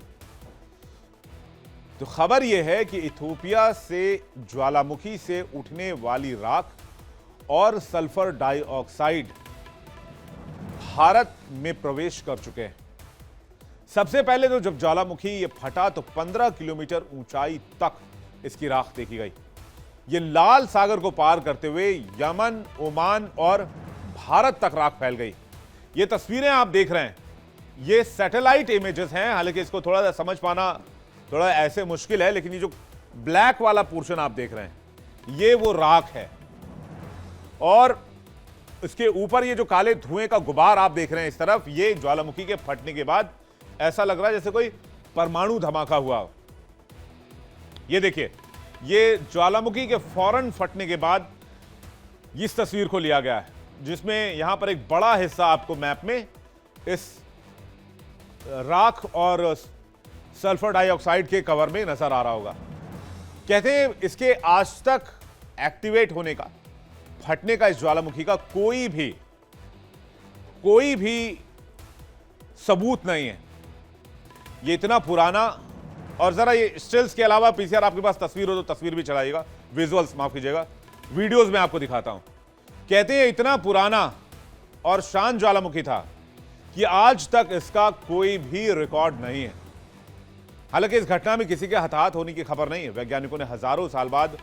तो खबर यह है कि इथियोपिया से ज्वालामुखी से उठने वाली राख और सल्फर डाइऑक्साइड भारत में प्रवेश कर चुके हैं। सबसे पहले तो जब ज्वालामुखी ये फटा तो 15 किलोमीटर ऊंचाई तक इसकी राख देखी गई। ये लाल सागर को पार करते हुए यमन, ओमान और भारत तक राख फैल गई। ये तस्वीरें आप देख रहे हैं, ये सैटेलाइट इमेजेस हैं, हालांकि इसको थोड़ा सा समझ पाना थोड़ा ऐसे मुश्किल है, लेकिन ये जो ब्लैक वाला पोर्शन आप देख रहे हैं ये वो राख है, और इसके ऊपर ये जो काले धुएं का गुबार आप देख रहे हैं इस तरफ, ये ज्वालामुखी के फटने के बाद ऐसा लग रहा है जैसे कोई परमाणु धमाका हुआ हो। ये देखिए, ये ज्वालामुखी के फौरन फटने के बाद इस तस्वीर को लिया गया है, जिसमें यहां पर एक बड़ा हिस्सा आपको मैप में इस राख और सल्फर डाइऑक्साइड के कवर में नजर आ रहा होगा। कहते हैं इसके आज तक एक्टिवेट होने का, फटने का इस ज्वालामुखी का कोई भी सबूत नहीं है। ये इतना पुराना, और जरा ये स्टिल्स के अलावा पीसीआर आपके पास तस्वीर हो तो तस्वीर भी चलाइएगा, विजुअल्स माफ कीजिएगा, वीडियोस में आपको दिखाता हूं। कहते हैं इतना पुराना और शांत ज्वालामुखी था कि आज तक इसका कोई भी रिकॉर्ड नहीं है। हालांकि इस घटना में किसी के हताहत होने की खबर नहीं है। वैज्ञानिकों ने हजारों साल बाद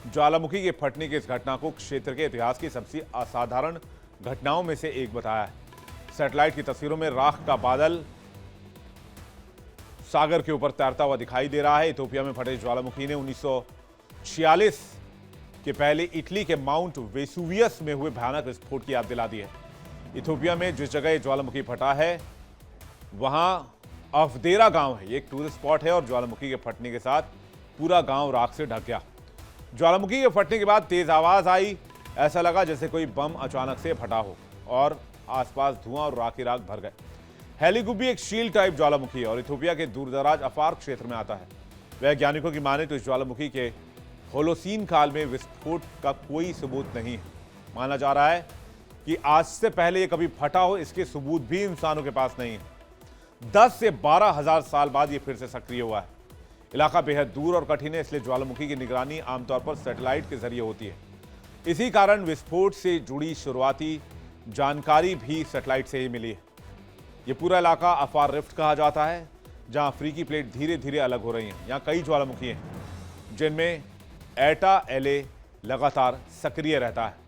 ज्वालामुखी के फटने की इस घटना को क्षेत्र के इतिहास की सबसे असाधारण घटनाओं में से एक बताया है। सैटेलाइट की तस्वीरों में राख का बादल सागर के ऊपर तैरता हुआ दिखाई दे रहा है। इथोपिया में फटे ज्वालामुखी ने 1946 के पहले इटली के माउंट वेसुवियस में हुए भयानक विस्फोट की याद दिला दी है। इथोपिया में जिस जगह ज्वालामुखी फटा है वहां अफदेरा गांव है, ये एक टूरिस्ट स्पॉट है, और ज्वालामुखी के फटने के साथ पूरा गांव राख से ढक गया। ज्वालामुखी के फटने के बाद तेज आवाज आई, ऐसा लगा जैसे कोई बम अचानक से फटा हो, और आसपास धुआं और राख ही राख भर गए। हेलीगुबी एक शील्ड टाइप ज्वालामुखी है और इथोपिया के दूरदराज अफार क्षेत्र में आता है। वैज्ञानिकों की माने तो इस ज्वालामुखी के होलोसीन काल में विस्फोट का कोई सबूत नहीं है। माना जा रहा है कि आज से पहले ये कभी फटा हो, इसके सबूत भी इंसानों के पास नहीं है। 10 से 12 हजार साल बाद ये फिर से सक्रिय हुआ है। इलाका बेहद दूर और कठिन है, इसलिए ज्वालामुखी की निगरानी आमतौर पर सैटेलाइट के जरिए होती है। इसी कारण विस्फोट से जुड़ी शुरुआती जानकारी भी सैटेलाइट से ही मिली है। ये पूरा इलाका अफार रिफ्ट कहा जाता है, जहां अफ्रीकी प्लेट धीरे धीरे अलग हो रही हैं। यहाँ कई ज्वालामुखी हैं जिनमें एटा एले लगातार सक्रिय रहता है।